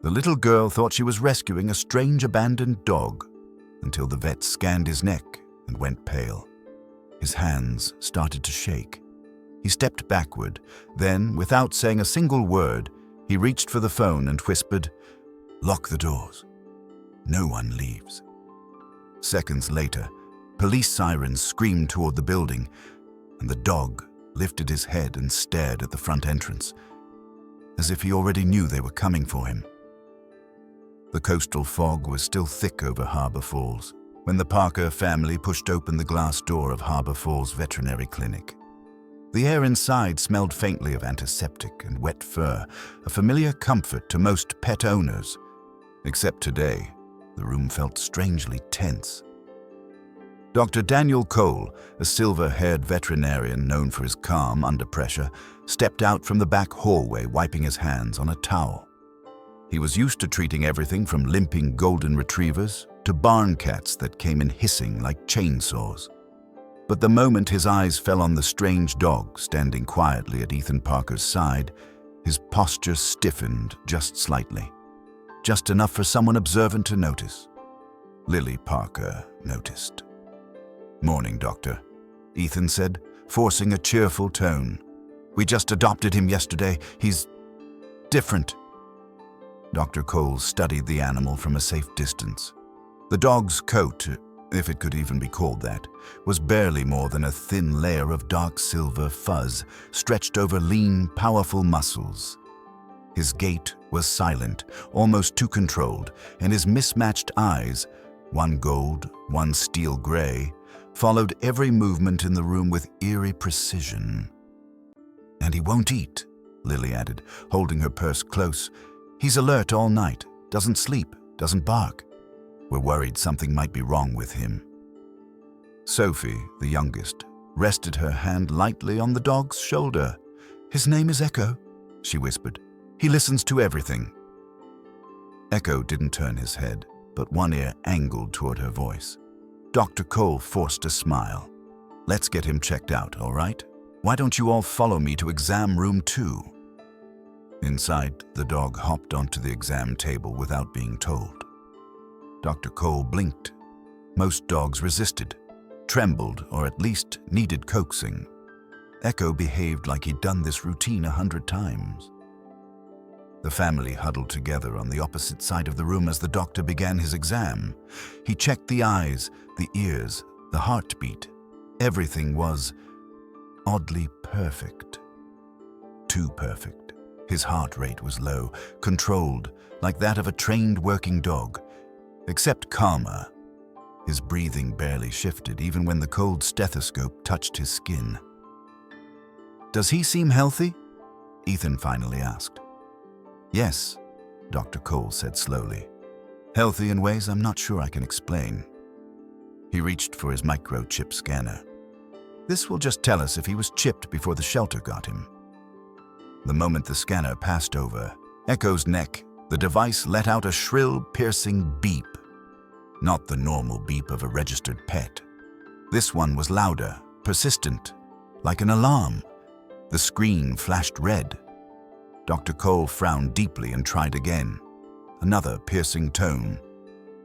The little girl thought she was rescuing a strange abandoned dog until the vet scanned his neck and went pale. His hands started to shake. He stepped backward. Then, without saying a single word, he reached for the phone and whispered, "Lock the doors. No one leaves." Seconds later, police sirens screamed toward the building, and the dog lifted his head and stared at the front entrance, as if he already knew they were coming for him. The coastal fog was still thick over Harbor Falls when the Parker family pushed open the glass door of Harbor Falls Veterinary Clinic. The air inside smelled faintly of antiseptic and wet fur, a familiar comfort to most pet owners. Except today, the room felt strangely tense. Dr. Daniel Cole, a silver-haired veterinarian known for his calm under pressure, stepped out from the back hallway wiping his hands on a towel. He was used to treating everything from limping golden retrievers to barn cats that came in hissing like chainsaws. But the moment his eyes fell on the strange dog standing quietly at Ethan Parker's side, his posture stiffened just slightly. Just enough for someone observant to notice. Lily Parker noticed. "Morning, Doctor," Ethan said, forcing a cheerful tone. "We just adopted him yesterday. He's different." Dr. Cole studied the animal from a safe distance. The dog's coat, if it could even be called that, was barely more than a thin layer of dark silver fuzz stretched over lean, powerful muscles. His gait was silent, almost too controlled, and his mismatched eyes, one gold, one steel gray, followed every movement in the room with eerie precision. "And he won't eat," Lily added, holding her purse close. "He's alert all night, doesn't sleep, doesn't bark. We're worried something might be wrong with him." Sophie, the youngest, rested her hand lightly on the dog's shoulder. "His name is Echo," she whispered. "He listens to everything." Echo didn't turn his head, but one ear angled toward her voice. Dr. Cole forced a smile. "Let's get him checked out, all right? Why don't you all follow me to exam room 2? Inside, the dog hopped onto the exam table without being told. Dr. Cole blinked. Most dogs resisted, trembled, or at least needed coaxing. Echo behaved like he'd done this routine 100 times. The family huddled together on the opposite side of the room as the doctor began his exam. He checked the eyes, the ears, the heartbeat. Everything was oddly perfect. Too perfect. His heart rate was low, controlled, like that of a trained working dog, except calmer. His breathing barely shifted even when the cold stethoscope touched his skin. "Does he seem healthy?" Ethan finally asked. "Yes," Dr. Cole said slowly. "Healthy in ways I'm not sure I can explain." He reached for his microchip scanner. "This will just tell us if he was chipped before the shelter got him." The moment the scanner passed over Echo's neck, the device let out a shrill, piercing beep. Not the normal beep of a registered pet. This one was louder, persistent, like an alarm. The screen flashed red. Dr. Cole frowned deeply and tried again. Another piercing tone.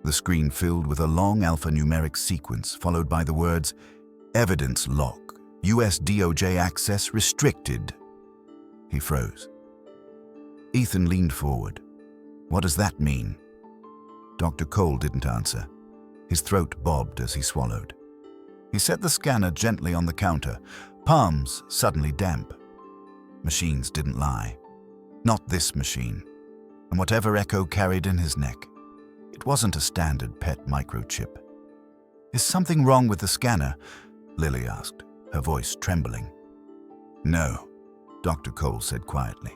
The screen filled with a long alphanumeric sequence followed by the words, "Evidence lock, US DOJ access restricted." He froze. Ethan leaned forward. "What does that mean?" Dr. Cole didn't answer. His throat bobbed as he swallowed. He set the scanner gently on the counter, palms suddenly damp. Machines didn't lie. Not this machine, and whatever Echo carried in his neck. It wasn't a standard pet microchip. "Is something wrong with the scanner?" Lily asked, her voice trembling. "No," Dr. Cole said quietly.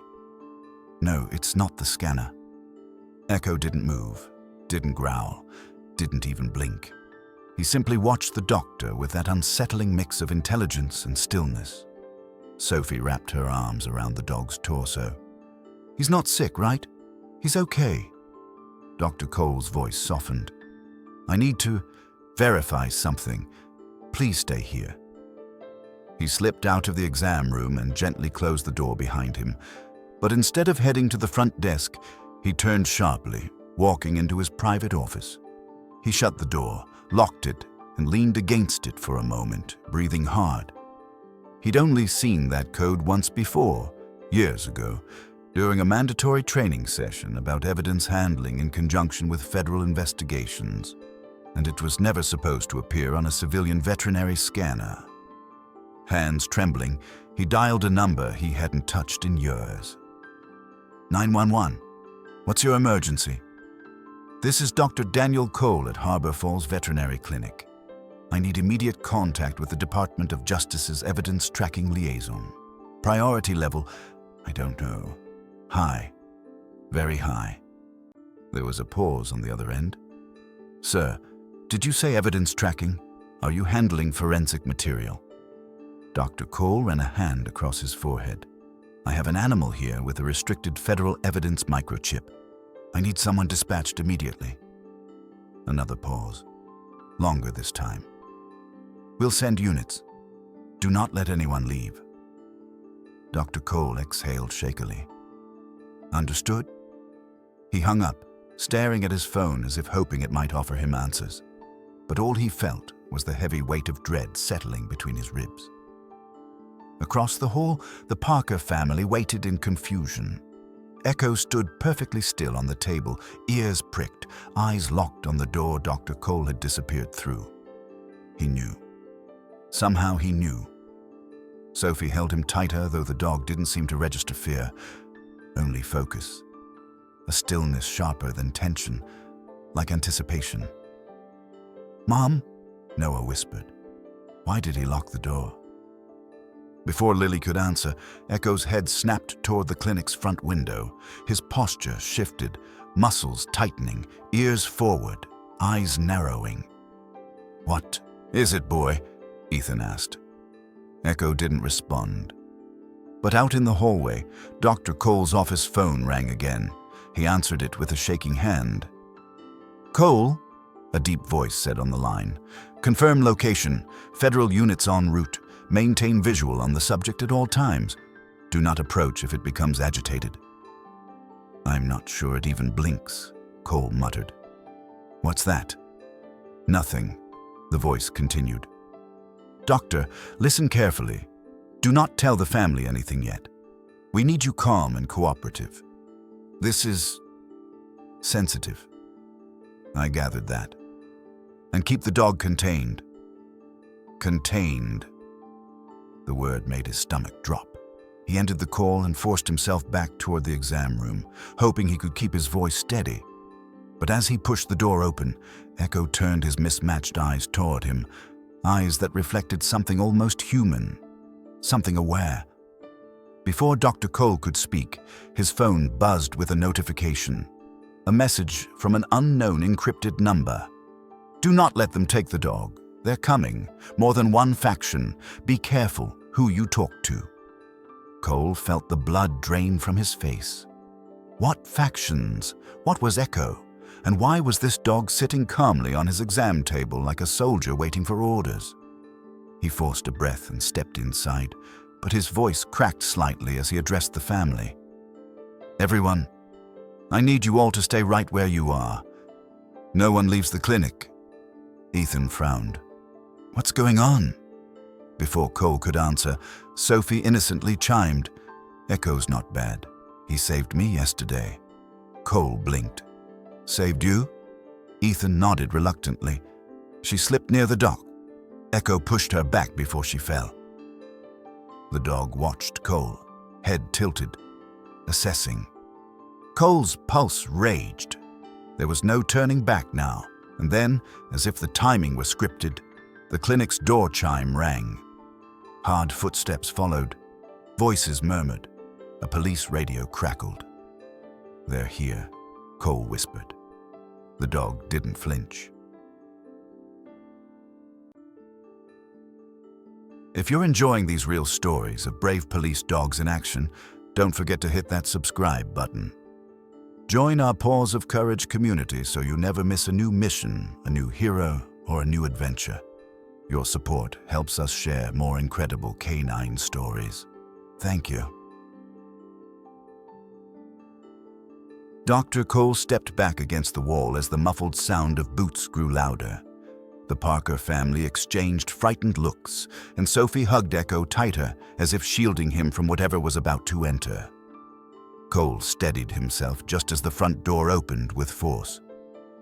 "No, it's not the scanner." Echo didn't move, didn't growl, didn't even blink. He simply watched the doctor with that unsettling mix of intelligence and stillness. Sophie wrapped her arms around the dog's torso. "He's not sick, right? He's okay." Dr. Cole's voice softened. "I need to verify something. Please stay here." He slipped out of the exam room and gently closed the door behind him. But instead of heading to the front desk, He turned sharply, walking into his private office. He shut the door, locked it, and leaned against it for a moment, breathing hard. He'd only seen that code once before, years ago, during a mandatory training session about evidence handling in conjunction with federal investigations, and it was never supposed to appear on a civilian veterinary scanner. Hands trembling, he dialed a number he hadn't touched in years. 911. What's your emergency? This is Dr. Daniel Cole at Harbor Falls Veterinary Clinic. I need immediate contact with the Department of Justice's evidence tracking liaison. Priority level, I don't know. High. Very high. There was a pause on the other end. Sir, did you say evidence tracking? Are you handling forensic material? Dr. Cole ran a hand across his forehead. I have an animal here with a restricted federal evidence microchip. I need someone dispatched immediately. Another pause. Longer this time. We'll send units. Do not let anyone leave. Dr. Cole exhaled shakily. Understood? He hung up, staring at his phone as if hoping it might offer him answers. But all he felt was the heavy weight of dread settling between his ribs. Across the hall, the Parker family waited in confusion. Echo stood perfectly still on the table, ears pricked, eyes locked on the door Dr. Cole had disappeared through. He knew. Somehow he knew. Sophie held him tighter, though the dog didn't seem to register fear, only focus. A stillness sharper than tension, like anticipation. Mom? Noah whispered. Why did he lock the door? Before Lily could answer, Echo's head snapped toward the clinic's front window. His posture shifted, muscles tightening, ears forward, eyes narrowing. What is it, boy? Ethan asked. Echo didn't respond. But out in the hallway, Dr. Cole's office phone rang again. He answered it with a shaking hand. Cole? A deep voice said on the line. Confirm location. Federal units en route. Maintain visual on the subject at all times. Do not approach if it becomes agitated. I'm not sure it even blinks, Cole muttered. What's that? Nothing, the voice continued. Doctor, listen carefully. Do not tell the family anything yet. We need you calm and cooperative. This is sensitive. I gathered that. And keep the dog contained. Contained. The word made his stomach drop. He ended the call and forced himself back toward the exam room, hoping he could keep his voice steady. But as he pushed the door open, Echo turned his mismatched eyes toward him, eyes that reflected something almost human, something aware. Before Dr. Cole could speak, his phone buzzed with a notification, a message from an unknown encrypted number. Do not let them take the dog. They're coming. More than one faction. Be careful who you talk to. Cole felt the blood drain from his face. What factions? What was Echo? And why was this dog sitting calmly on his exam table like a soldier waiting for orders? He forced a breath and stepped inside, but his voice cracked slightly as he addressed the family. Everyone, I need you all to stay right where you are. No one leaves the clinic. Ethan frowned. What's going on? Before Cole could answer, Sophie innocently chimed. Echo's not bad. He saved me yesterday. Cole blinked. Saved you? Ethan nodded reluctantly. She slipped near the dock. Echo pushed her back before she fell. The dog watched Cole, head tilted, assessing. Cole's pulse raged. There was no turning back now, and then, as if the timing were scripted, the clinic's door chime rang. Hard footsteps followed. Voices murmured. A police radio crackled. They're here, Cole whispered. The dog didn't flinch. If you're enjoying these real stories of brave police dogs in action, don't forget to hit that subscribe button. Join our Paws of Courage community so you never miss a new mission, a new hero, or a new adventure. Your support helps us share more incredible canine stories. Thank you. Dr. Cole stepped back against the wall as the muffled sound of boots grew louder. The Parker family exchanged frightened looks, and Sophie hugged Echo tighter, as if shielding him from whatever was about to enter. Cole steadied himself just as the front door opened with force.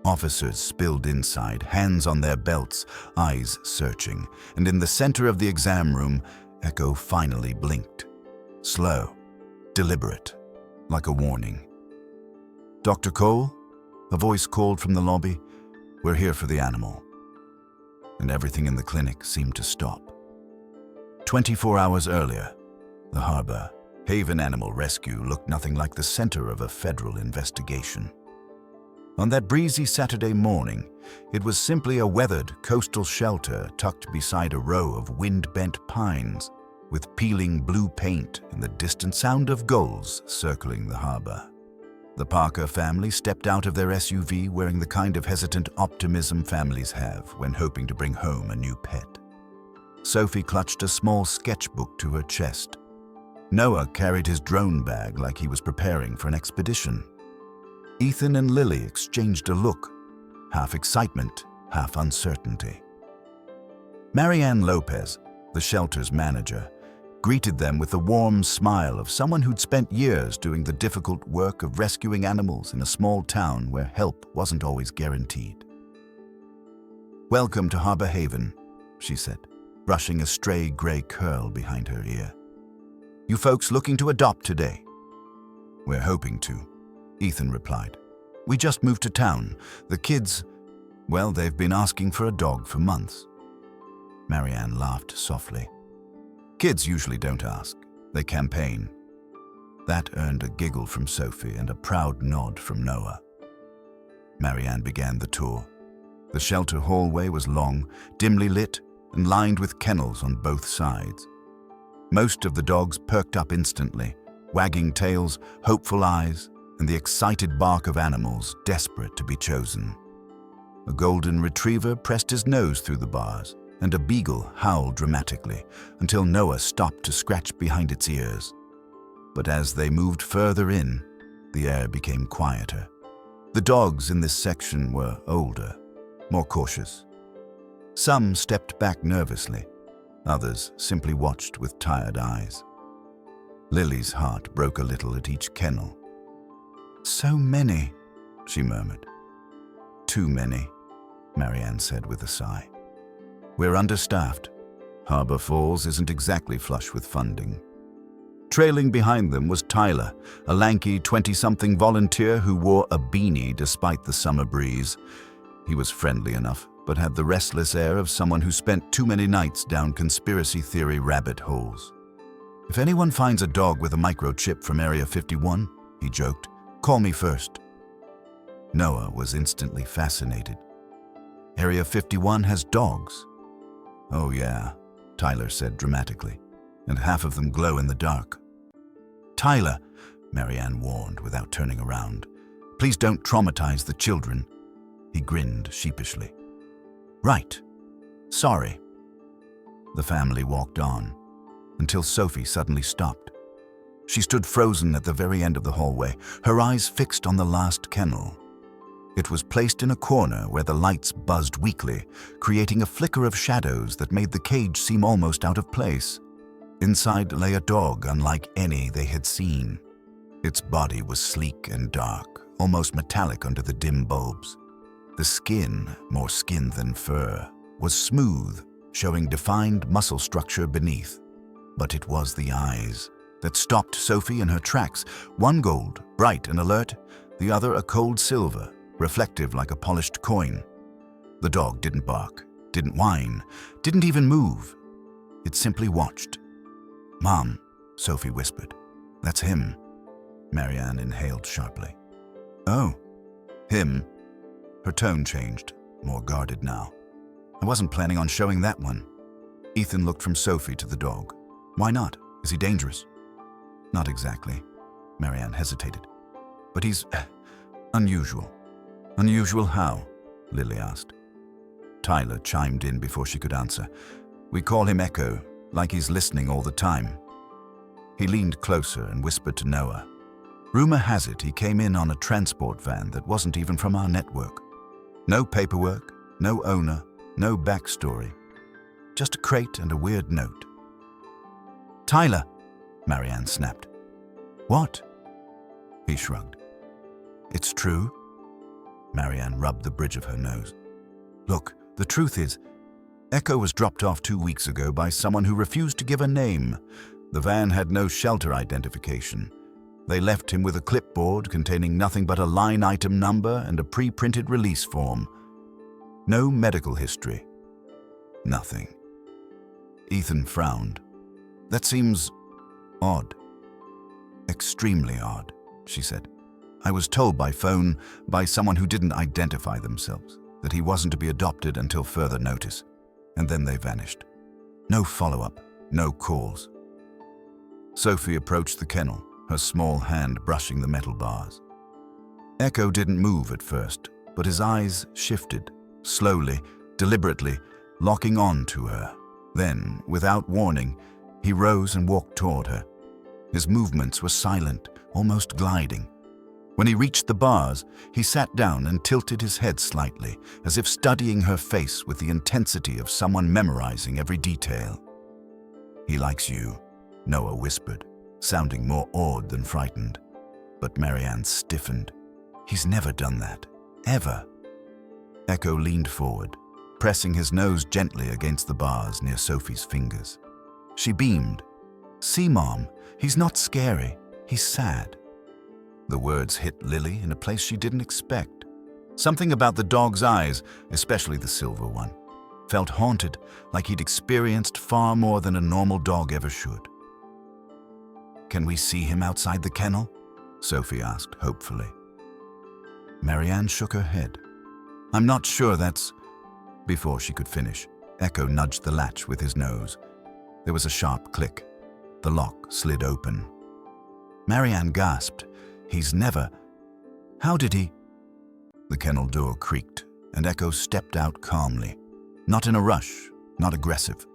Officers spilled inside, hands on their belts, eyes searching, and in the center of the exam room, Echo finally blinked. Slow, deliberate, like a warning. "Dr. Cole?" a voice called from the lobby. "We're here for the animal." And everything in the clinic seemed to stop. 24 hours earlier, the harbor, Haven Animal Rescue, looked nothing like the center of a federal investigation. On that breezy Saturday morning, it was simply a weathered coastal shelter tucked beside a row of wind-bent pines, with peeling blue paint and the distant sound of gulls circling the harbor. The Parker family stepped out of their SUV wearing the kind of hesitant optimism families have when hoping to bring home a new pet. Sophie clutched a small sketchbook to her chest. Noah carried his drone bag like he was preparing for an expedition. Ethan and Lily exchanged a look, half excitement, half uncertainty. Marianne Lopez, the shelter's manager, greeted them with the warm smile of someone who'd spent years doing the difficult work of rescuing animals in a small town where help wasn't always guaranteed. "Welcome to Harbor Haven," she said, brushing a stray gray curl behind her ear. "You folks looking to adopt today?" "We're hoping to," Ethan replied. "We just moved to town. The kids, well, they've been asking for a dog for months." Marianne laughed softly. "Kids usually don't ask. They campaign." That earned a giggle from Sophie and a proud nod from Noah. Marianne began the tour. The shelter hallway was long, dimly lit, and lined with kennels on both sides. Most of the dogs perked up instantly, wagging tails, hopeful eyes, and the excited bark of animals desperate to be chosen. A golden retriever pressed his nose through the bars, and a beagle howled dramatically until Noah stopped to scratch behind its ears. But as they moved further in, the air became quieter. The dogs in this section were older, more cautious. Some stepped back nervously, others simply watched with tired eyes. Lily's heart broke a little at each kennel. "So many," she murmured. "Too many," Marianne said with a sigh. "We're understaffed. Harbor Falls isn't exactly flush with funding." Trailing behind them was Tyler, a lanky 20-something volunteer who wore a beanie despite the summer breeze. He was friendly enough, but had the restless air of someone who spent too many nights down conspiracy theory rabbit holes. "If anyone finds a dog with a microchip from Area 51, he joked, "call me first." Noah was instantly fascinated. "Area 51 has dogs?" "Oh yeah," Tyler said dramatically, "and half of them glow in the dark." "Tyler," Marianne warned without turning around, "please don't traumatize the children." He grinned sheepishly. "Right. Sorry." The family walked on, until Sophie suddenly stopped. She stood frozen at the very end of the hallway, her eyes fixed on the last kennel. It was placed in a corner where the lights buzzed weakly, creating a flicker of shadows that made the cage seem almost out of place. Inside lay a dog unlike any they had seen. Its body was sleek and dark, almost metallic under the dim bulbs. The skin, more skin than fur, was smooth, showing defined muscle structure beneath. But it was the eyes that stopped Sophie in her tracks, one gold, bright and alert, the other a cold silver, reflective like a polished coin. The dog didn't bark, didn't whine, didn't even move. It simply watched. "Mom," Sophie whispered. "That's him." Marianne inhaled sharply. "Oh, him?" Her tone changed, more guarded now. "I wasn't planning on showing that one." Ethan looked from Sophie to the dog. "Why not? Is he dangerous?" "Not exactly." Marianne hesitated. "But he's unusual." "Unusual how?" Lily asked. Tyler chimed in before she could answer. "We call him Echo, like he's listening all the time." He leaned closer and whispered to Noah. Rumor has it he came in on a transport van that wasn't even from our network. No paperwork, no owner, no backstory. Just a crate and a weird note. "Tyler," Marianne snapped. "What?" He shrugged. "It's true." Marianne rubbed the bridge of her nose. "Look, the truth is, Echo was dropped off 2 weeks ago by someone who refused to give a name. The van had no shelter identification. They left him with a clipboard containing nothing but a line item number and a pre-printed release form. No medical history. Nothing." Ethan frowned. "That seems odd." "Extremely odd," she said. "I was told by phone by someone who didn't identify themselves that he wasn't to be adopted until further notice. And then they vanished. No follow-up, no calls." Sophie approached the kennel, her small hand brushing the metal bars. Echo didn't move at first, but his eyes shifted, slowly, deliberately, locking on to her. Then, without warning, he rose and walked toward her. His movements were silent, almost gliding. When he reached the bars, he sat down and tilted his head slightly, as if studying her face with the intensity of someone memorizing every detail. "He likes you," Noah whispered, sounding more awed than frightened. But Marianne stiffened. "He's never done that. Ever." Echo leaned forward, pressing his nose gently against the bars near Sophie's fingers. She beamed. "See, Mom, he's not scary. He's sad." The words hit Lily in a place she didn't expect. Something about the dog's eyes, especially the silver one, felt haunted, like he'd experienced far more than a normal dog ever should. "Can we see him outside the kennel?" Sophie asked hopefully. Marianne shook her head. "I'm not sure that's—" Before she could finish, Echo nudged the latch with his nose. There was a sharp click. The lock slid open. Marianne gasped. "He's never... How did he—" The kennel door creaked, and Echo stepped out calmly. Not in a rush, not aggressive.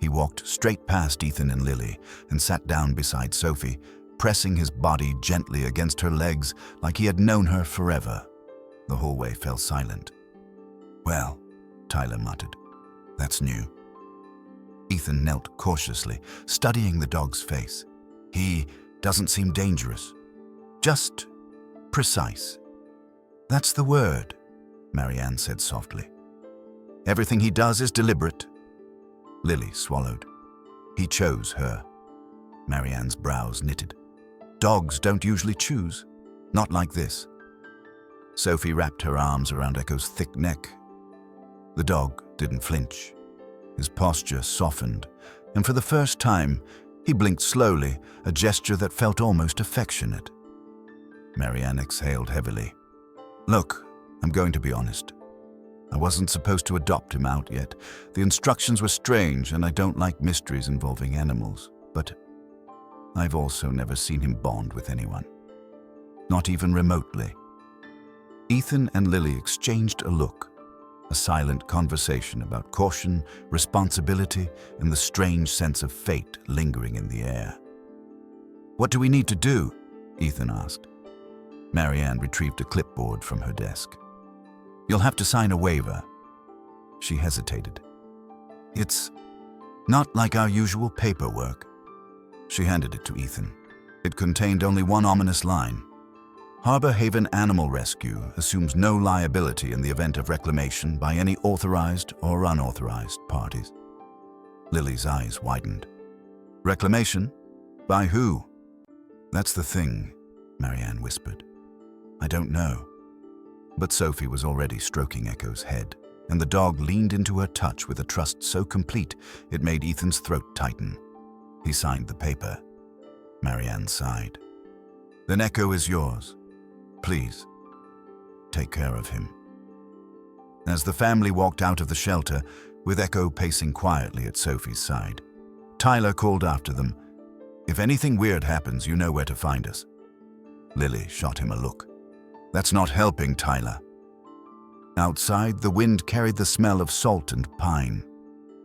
He walked straight past Ethan and Lily and sat down beside Sophie, pressing his body gently against her legs like he had known her forever. The hallway fell silent. "Well," Tyler muttered, "that's new." Ethan knelt cautiously, studying the dog's face. "He doesn't seem dangerous. Just precise." "That's the word," Marianne said softly. "Everything he does is deliberate." Lily swallowed. "He chose her." Marianne's brows knitted. "Dogs don't usually choose. Not like this." Sophie wrapped her arms around Echo's thick neck. The dog didn't flinch. His posture softened, and for the first time, he blinked slowly, a gesture that felt almost affectionate. Marianne exhaled heavily. "Look, I'm going to be honest. I wasn't supposed to adopt him out yet. The instructions were strange, and I don't like mysteries involving animals. But I've also never seen him bond with anyone. Not even remotely." Ethan and Lily exchanged a look, a silent conversation about caution, responsibility, and the strange sense of fate lingering in the air. "What do we need to do?" Ethan asked. Marianne retrieved a clipboard from her desk. "You'll have to sign a waiver." She hesitated. "It's not like our usual paperwork." She handed it to Ethan. It contained only one ominous line. "Harbor Haven Animal Rescue assumes no liability in the event of reclamation by any authorized or unauthorized parties." Lily's eyes widened. "Reclamation? By who?" "That's the thing," Marianne whispered. "I don't know." But Sophie was already stroking Echo's head, and the dog leaned into her touch with a trust so complete it made Ethan's throat tighten. He signed the paper. Marianne sighed. "Then Echo is yours. Please, take care of him." As the family walked out of the shelter, with Echo pacing quietly at Sophie's side, Tyler called after them, "If anything weird happens, you know where to find us." Lily shot him a look. "That's not helping, Tyler." Outside, the wind carried the smell of salt and pine.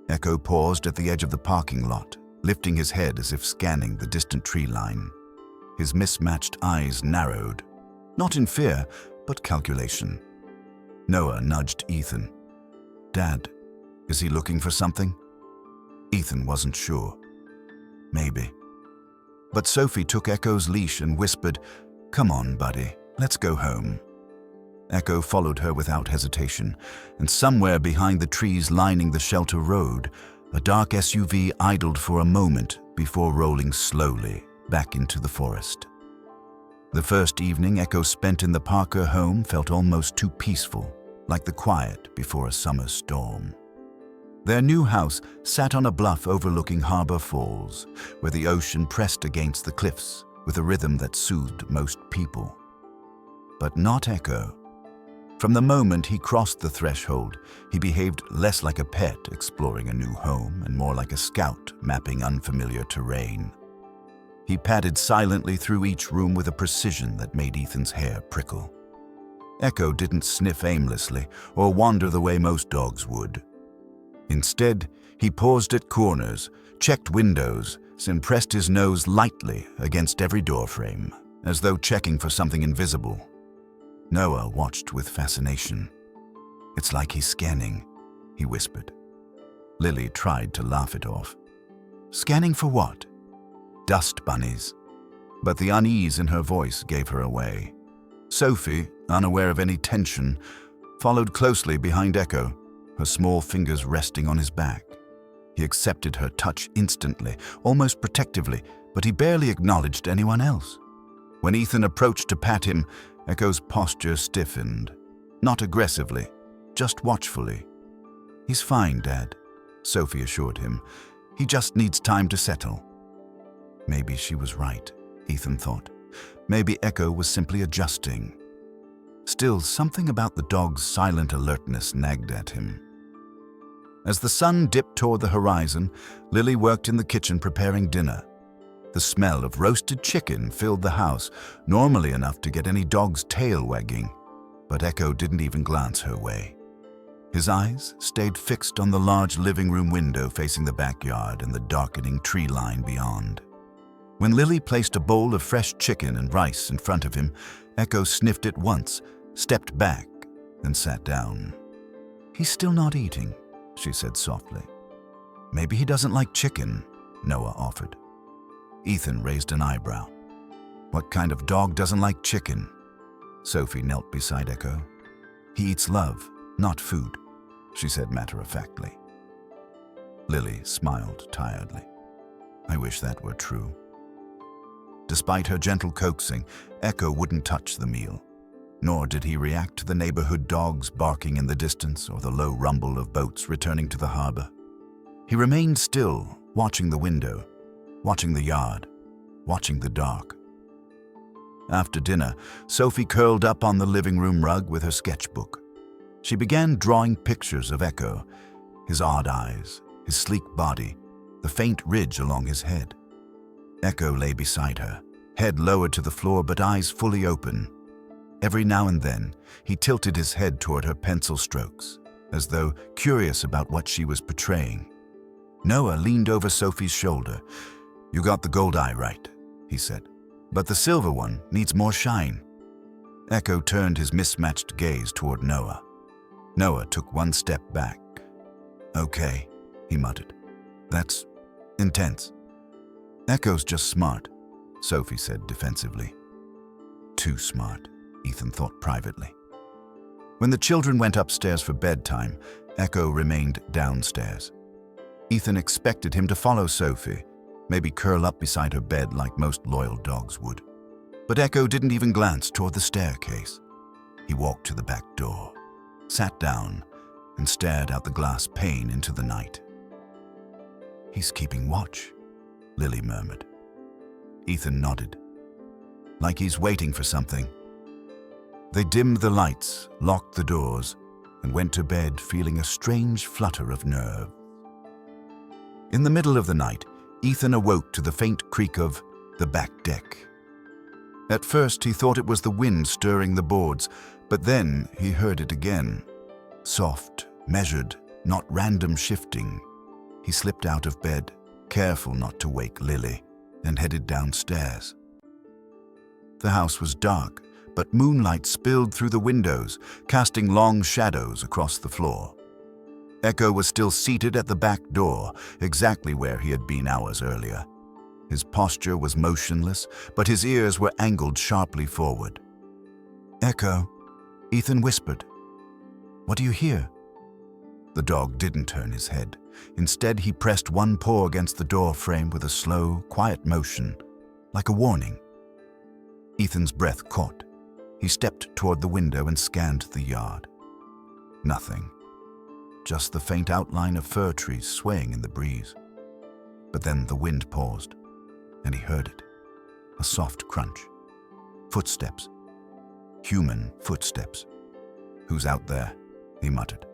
Echo paused at the edge of the parking lot, lifting his head as if scanning the distant tree line. His mismatched eyes narrowed, not in fear, but calculation. Noah nudged Ethan. "Dad, is he looking for something?" Ethan wasn't sure. Maybe. But Sophie took Echo's leash and whispered, "Come on, buddy, let's go home." Echo followed her without hesitation, and somewhere behind the trees lining the shelter road, a dark SUV idled for a moment before rolling slowly back into the forest. The first evening Echo spent in the Parker home felt almost too peaceful, like the quiet before a summer storm. Their new house sat on a bluff overlooking Harbor Falls, where the ocean pressed against the cliffs with a rhythm that soothed most people. But not Echo. From the moment he crossed the threshold, he behaved less like a pet exploring a new home and more like a scout mapping unfamiliar terrain. He padded silently through each room with a precision that made Ethan's hair prickle. Echo didn't sniff aimlessly or wander the way most dogs would. Instead, he paused at corners, checked windows, and pressed his nose lightly against every doorframe, as though checking for something invisible. Noah watched with fascination. "It's like he's scanning," he whispered. Lily tried to laugh it off. "Scanning for what?" "Dust bunnies." But the unease in her voice gave her away. Sophie, unaware of any tension, followed closely behind Echo, her small fingers resting on his back. He accepted her touch instantly, almost protectively, but he barely acknowledged anyone else. When Ethan approached to pat him, Echo's posture stiffened. Not aggressively, just watchfully. "He's fine, Dad," Sophie assured him. "He just needs time to settle." Maybe she was right, Ethan thought. Maybe Echo was simply adjusting. Still, something about the dog's silent alertness nagged at him. As the sun dipped toward the horizon, Lily worked in the kitchen preparing dinner. The smell of roasted chicken filled the house, normally enough to get any dog's tail wagging, but Echo didn't even glance her way. His eyes stayed fixed on the large living room window facing the backyard and the darkening tree line beyond. When Lily placed a bowl of fresh chicken and rice in front of him, Echo sniffed it once, stepped back, and sat down. "He's still not eating," she said softly. "Maybe he doesn't like chicken," Noah offered. Ethan raised an eyebrow. "What kind of dog doesn't like chicken?" Sophie knelt beside Echo. "He eats love, not food," she said matter-of-factly. Lily smiled tiredly. "I wish that were true." Despite her gentle coaxing, Echo wouldn't touch the meal. Nor did he react to the neighborhood dogs barking in the distance or the low rumble of boats returning to the harbor. He remained still, watching the window, watching the yard, watching the dark. After dinner, Sophie curled up on the living room rug with her sketchbook. She began drawing pictures of Echo, his odd eyes, his sleek body, the faint ridge along his head. Echo lay beside her, head lowered to the floor but eyes fully open. Every now and then, he tilted his head toward her pencil strokes, as though curious about what she was portraying. Noah leaned over Sophie's shoulder. "You got the gold eye right," he said, "but the silver one needs more shine." Echo turned his mismatched gaze toward Noah. Noah took one step back. "Okay," he muttered. "That's intense." "Echo's just smart," Sophie said defensively. Too smart, Ethan thought privately. When the children went upstairs for bedtime, Echo remained downstairs. Ethan expected him to follow Sophie, maybe curl up beside her bed like most loyal dogs would. But Echo didn't even glance toward the staircase. He walked to the back door, sat down, and stared out the glass pane into the night. "He's keeping watch," Lily murmured. Ethan nodded. "Like he's waiting for something." They dimmed the lights, locked the doors, and went to bed feeling a strange flutter of nerve. In the middle of the night, Ethan awoke to the faint creak of the back deck. At first, he thought it was the wind stirring the boards, but then he heard it again. Soft, measured, not random shifting. He slipped out of bed, careful not to wake Lily, and headed downstairs. The house was dark, but moonlight spilled through the windows, casting long shadows across the floor. Echo was still seated at the back door, exactly where he had been hours earlier. His posture was motionless, but his ears were angled sharply forward. "Echo," Ethan whispered. "What do you hear?" The dog didn't turn his head. Instead, he pressed one paw against the door frame with a slow, quiet motion, like a warning. Ethan's breath caught. He stepped toward the window and scanned the yard. Nothing. Just the faint outline of fir trees swaying in the breeze. But then the wind paused, and he heard it. A soft crunch. Footsteps. Human footsteps. "Who's out there?" he muttered.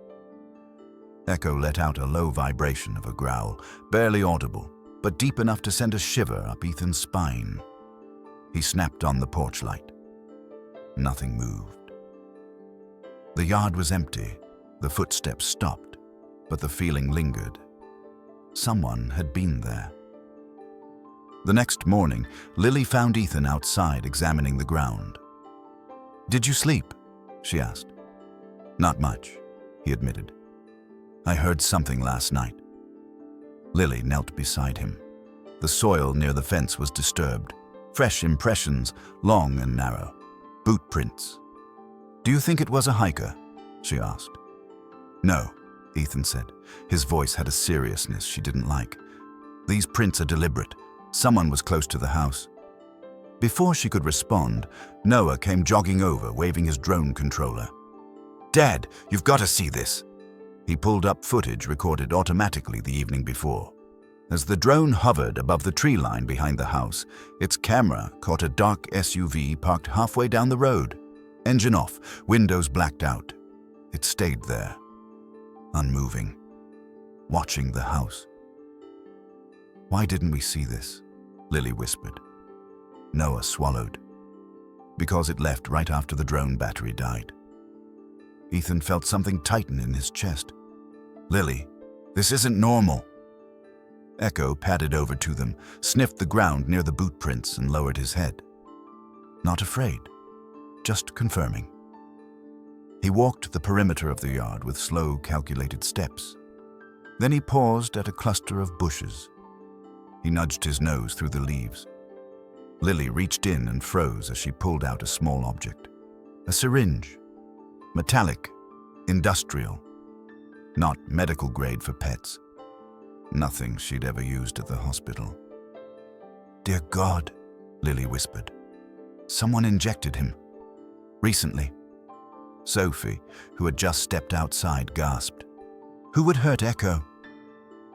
Echo let out a low vibration of a growl, barely audible, but deep enough to send a shiver up Ethan's spine. He snapped on the porch light. Nothing moved. The yard was empty. The footsteps stopped, but the feeling lingered. Someone had been there. The next morning, Lily found Ethan outside examining the ground. "Did you sleep?" she asked. "Not much," he admitted. "I heard something last night." Lily knelt beside him. The soil near the fence was disturbed. Fresh impressions, long and narrow. Boot prints. "Do you think it was a hiker?" she asked. "No," Ethan said. His voice had a seriousness she didn't like. "These prints are deliberate. Someone was close to the house." Before she could respond, Noah came jogging over, waving his drone controller. "Dad, you've got to see this." He pulled up footage recorded automatically the evening before. As the drone hovered above the tree line behind the house, its camera caught a dark SUV parked halfway down the road. Engine off, windows blacked out. It stayed there, unmoving, watching the house. "Why didn't we see this?" Lily whispered. Noah swallowed. "Because it left right after the drone battery died." Ethan felt something tighten in his chest. "Lily, this isn't normal." Echo padded over to them, sniffed the ground near the boot prints, and lowered his head. Not afraid, just confirming. He walked the perimeter of the yard with slow, calculated steps. Then he paused at a cluster of bushes. He nudged his nose through the leaves. Lily reached in and froze as she pulled out a small object. A syringe. Metallic. Industrial. Not medical grade for pets. Nothing she'd ever used at the hospital. "Dear God," Lily whispered. "Someone injected him. Recently." Sophie, who had just stepped outside, gasped. "Who would hurt Echo?"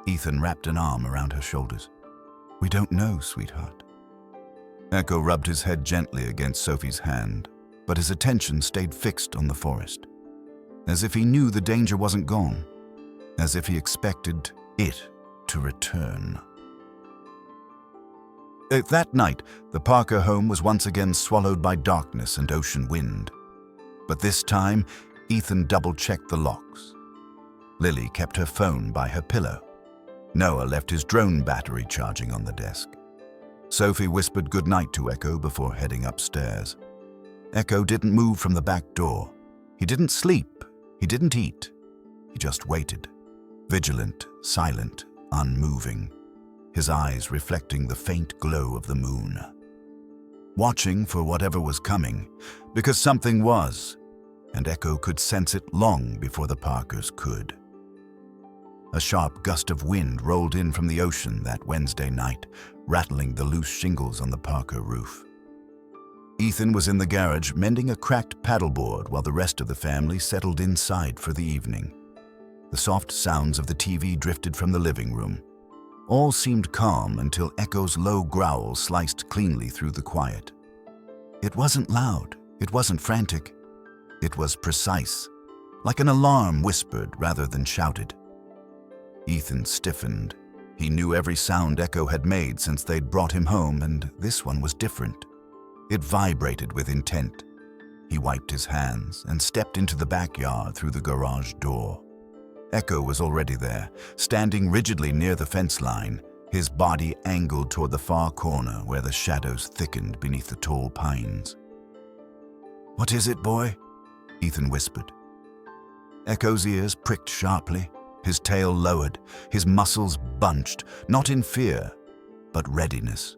Ethan wrapped an arm around her shoulders. "We don't know, sweetheart." Echo rubbed his head gently against Sophie's hand, but his attention stayed fixed on the forest. As if he knew the danger wasn't gone. As if he expected it to return. That night, the Parker home was once again swallowed by darkness and ocean wind. But this time, Ethan double-checked the locks. Lily kept her phone by her pillow. Noah left his drone battery charging on the desk. Sophie whispered goodnight to Echo before heading upstairs. Echo didn't move from the back door. He didn't sleep. He didn't eat. He just waited. Vigilant, silent, unmoving, his eyes reflecting the faint glow of the moon. Watching for whatever was coming, because something was, and Echo could sense it long before the Parkers could. A sharp gust of wind rolled in from the ocean that Wednesday night, rattling the loose shingles on the Parker roof. Ethan was in the garage mending a cracked paddleboard while the rest of the family settled inside for the evening. The soft sounds of the TV drifted from the living room. All seemed calm until Echo's low growl sliced cleanly through the quiet. It wasn't loud, it wasn't frantic. It was precise, like an alarm whispered rather than shouted. Ethan stiffened. He knew every sound Echo had made since they'd brought him home, and this one was different. It vibrated with intent. He wiped his hands and stepped into the backyard through the garage door. Echo was already there, standing rigidly near the fence line, his body angled toward the far corner where the shadows thickened beneath the tall pines. "What is it, boy?" Ethan whispered. Echo's ears pricked sharply, his tail lowered, his muscles bunched, not in fear, but readiness.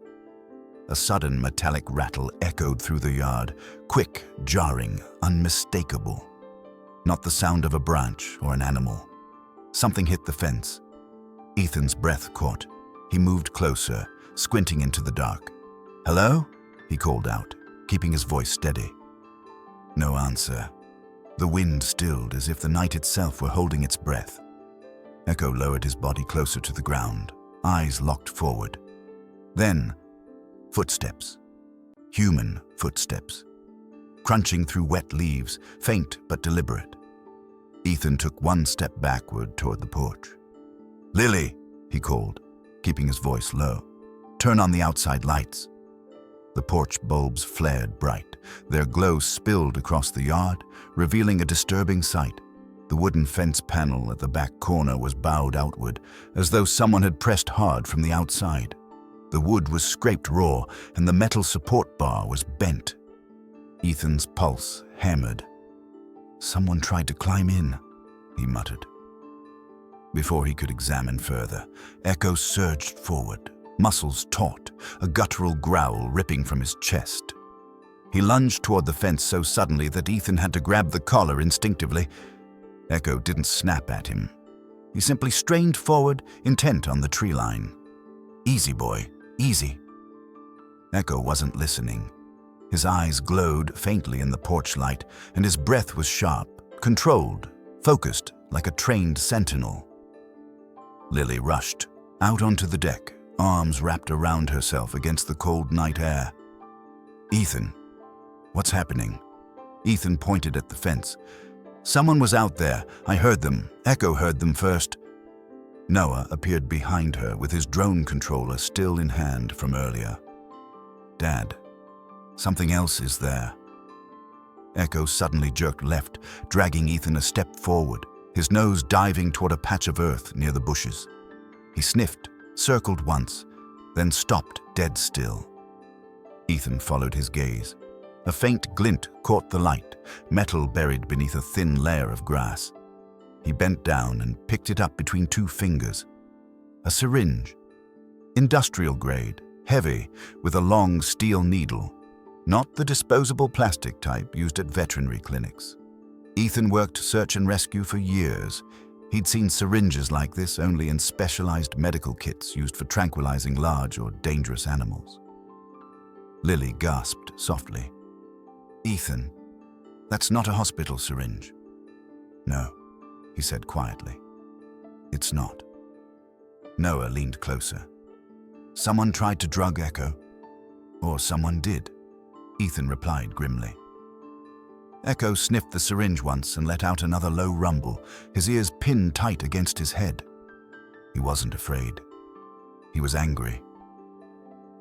A sudden metallic rattle echoed through the yard, quick, jarring, unmistakable. Not the sound of a branch or an animal. Something hit the fence. Ethan's breath caught. He moved closer, squinting into the dark. "Hello?" he called out, keeping his voice steady. No answer. The wind stilled as if the night itself were holding its breath. Echo lowered his body closer to the ground, eyes locked forward. Then, footsteps. Human footsteps. Crunching through wet leaves, faint but deliberate. Ethan took one step backward toward the porch. "Lily," he called, keeping his voice low. "Turn on the outside lights." The porch bulbs flared bright. Their glow spilled across the yard, revealing a disturbing sight. The wooden fence panel at the back corner was bowed outward, as though someone had pressed hard from the outside. The wood was scraped raw, and the metal support bar was bent. Ethan's pulse hammered. "Someone tried to climb in," he muttered. Before he could examine further, Echo surged forward, muscles taut, a guttural growl ripping from his chest. He lunged toward the fence so suddenly that Ethan had to grab the collar instinctively. Echo didn't snap at him. He simply strained forward, intent on the tree line. "Easy, boy, easy." Echo wasn't listening. His eyes glowed faintly in the porch light, and his breath was sharp, controlled, focused like a trained sentinel. Lily rushed, out onto the deck, arms wrapped around herself against the cold night air. "Ethan, what's happening?" Ethan pointed at the fence. "Someone was out there. I heard them. Echo heard them first." Noah appeared behind her with his drone controller still in hand from earlier. "Dad, something else is there." Echo suddenly jerked left, dragging Ethan a step forward, his nose diving toward a patch of earth near the bushes. He sniffed, circled once, then stopped dead still. Ethan followed his gaze. A faint glint caught the light, metal buried beneath a thin layer of grass. He bent down and picked it up between two fingers. A syringe. Industrial grade, heavy, with a long steel needle. Not the disposable plastic type used at veterinary clinics. Ethan worked search and rescue for years. He'd seen syringes like this only in specialized medical kits used for tranquilizing large or dangerous animals. Lily gasped softly. "Ethan, that's not a hospital syringe." "No," he said quietly. "It's not." Noah leaned closer. "Someone tried to drug Echo. Or someone did," Ethan replied grimly. Echo sniffed the syringe once and let out another low rumble, his ears pinned tight against his head. He wasn't afraid. He was angry.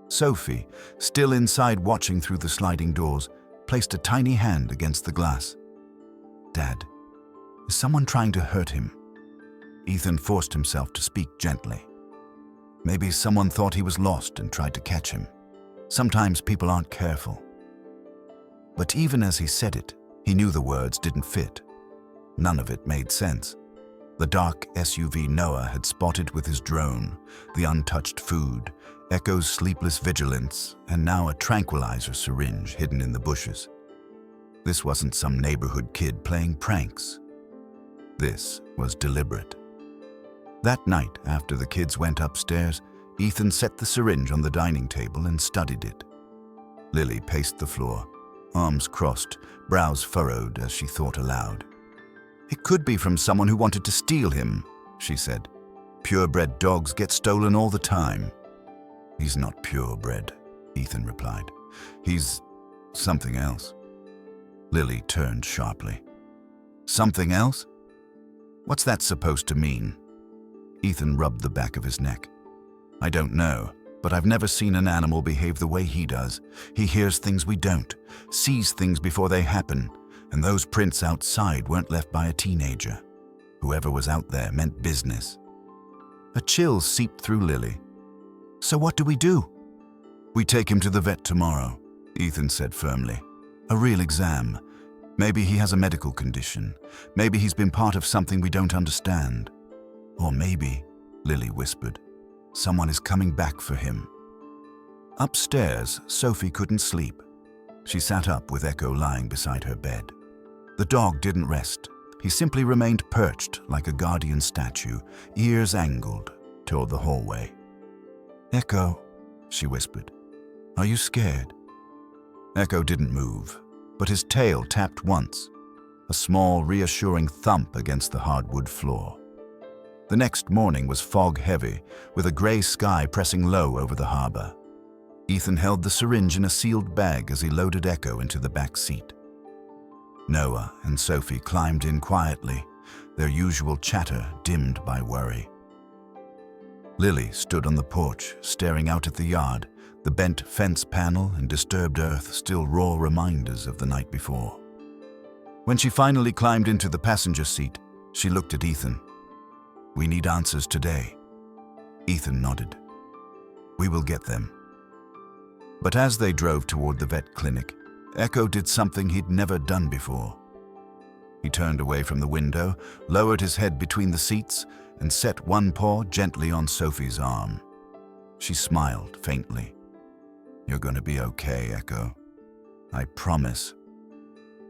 Sophie, still inside watching through the sliding doors, placed a tiny hand against the glass. "Dad, is someone trying to hurt him?" Ethan forced himself to speak gently. Maybe someone thought he was lost and tried to catch him. Sometimes people aren't careful. But even as he said it, he knew the words didn't fit. None of it made sense. The dark SUV Noah had spotted with his drone, the untouched food, Echo's sleepless vigilance, and now a tranquilizer syringe hidden in the bushes. This wasn't some neighborhood kid playing pranks. This was deliberate. That night, after the kids went upstairs, Ethan set the syringe on the dining table and studied it. Lily paced the floor, arms crossed, brows furrowed as she thought aloud. "It could be from someone who wanted to steal him," she said. "Purebred dogs get stolen all the time." "He's not purebred," Ethan replied. "He's something else." Lily turned sharply. "Something else? What's that supposed to mean?" Ethan rubbed the back of his neck. "I don't know, but I've never seen an animal behave the way he does. He hears things we don't, sees things before they happen, and those prints outside weren't left by a teenager. Whoever was out there meant business." A chill seeped through Lily. So what do we do? We take him to the vet tomorrow, Ethan said firmly. A real exam. Maybe he has a medical condition. Maybe he's been part of something we don't understand. Or maybe, Lily whispered, someone is coming back for him. Upstairs, Sophie couldn't sleep. She sat up with Echo lying beside her bed. The dog didn't rest. He simply remained perched like a guardian statue, ears angled toward the hallway. Echo, she whispered, are you scared? Echo didn't move, but his tail tapped once, a small, reassuring thump against the hardwood floor. The next morning was fog-heavy, with a gray sky pressing low over the harbor. Ethan held the syringe in a sealed bag as he loaded Echo into the back seat. Noah and Sophie climbed in quietly, their usual chatter dimmed by worry. Lily stood on the porch, staring out at the yard, the bent fence panel and disturbed earth still raw reminders of the night before. When she finally climbed into the passenger seat, she looked at Ethan. We need answers today. Ethan nodded. We will get them. But as they drove toward the vet clinic, Echo did something he'd never done before. He turned away from the window, lowered his head between the seats, and set one paw gently on Sophie's arm. She smiled faintly. You're going to be okay, Echo. I promise.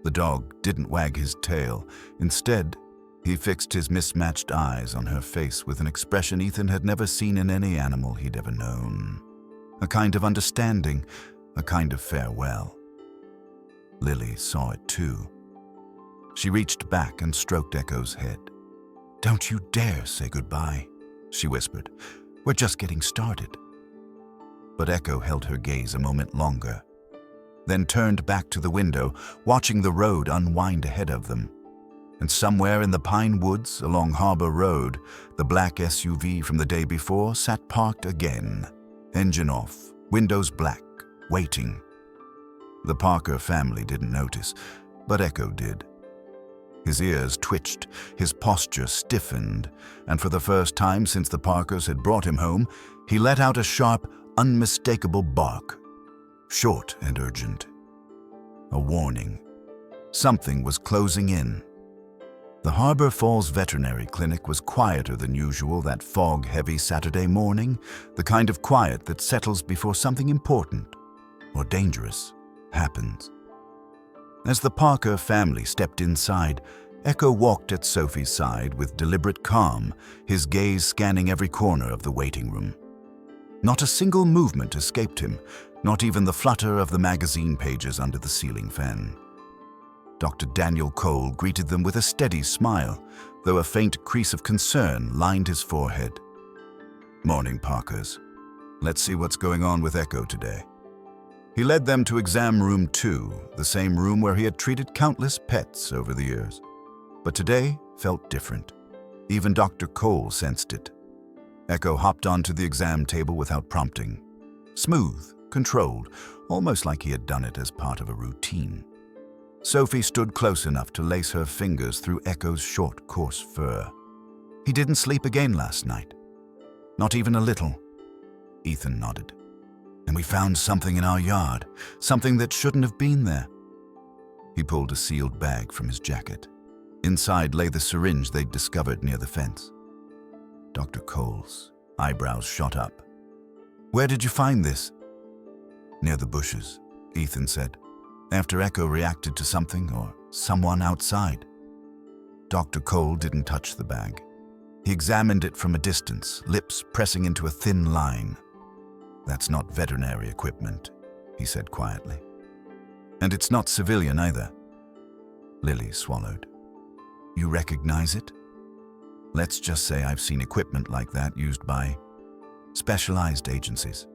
The dog didn't wag his tail. Instead, he fixed his mismatched eyes on her face with an expression Ethan had never seen in any animal he'd ever known. A kind of understanding, a kind of farewell. Lily saw it too. She reached back and stroked Echo's head. Don't you dare say goodbye, she whispered. We're just getting started. But Echo held her gaze a moment longer, then turned back to the window, watching the road unwind ahead of them. And somewhere in the pine woods along Harbor Road, the black SUV from the day before sat parked again, engine off, windows black, waiting. The Parker family didn't notice, but Echo did. His ears twitched, his posture stiffened, and for the first time since the Parkers had brought him home, he let out a sharp, unmistakable bark, short and urgent. A warning. Something was closing in. The Harbor Falls Veterinary Clinic was quieter than usual that fog-heavy Saturday morning, the kind of quiet that settles before something important or dangerous happens. As the Parker family stepped inside, Echo walked at Sophie's side with deliberate calm, his gaze scanning every corner of the waiting room. Not a single movement escaped him, not even the flutter of the magazine pages under the ceiling fan. Dr. Daniel Cole greeted them with a steady smile, though a faint crease of concern lined his forehead. Morning, Parkers. Let's see what's going on with Echo today. He led them to exam room 2, the same room where he had treated countless pets over the years. But today felt different. Even Dr. Cole sensed it. Echo hopped onto the exam table without prompting. Smooth, controlled, almost like he had done it as part of a routine. Sophie stood close enough to lace her fingers through Echo's short, coarse fur. He didn't sleep again last night. Not even a little. Ethan nodded. And we found something in our yard, something that shouldn't have been there. He pulled a sealed bag from his jacket. Inside lay the syringe they'd discovered near the fence. Dr. Cole's eyebrows shot up. Where did you find this? Near the bushes, Ethan said, after Echo reacted to something or someone outside. Dr. Cole didn't touch the bag. He examined it from a distance, lips pressing into a thin line. That's not veterinary equipment, he said quietly. And it's not civilian either. Lily swallowed. You recognize it? Let's just say I've seen equipment like that used by specialized agencies,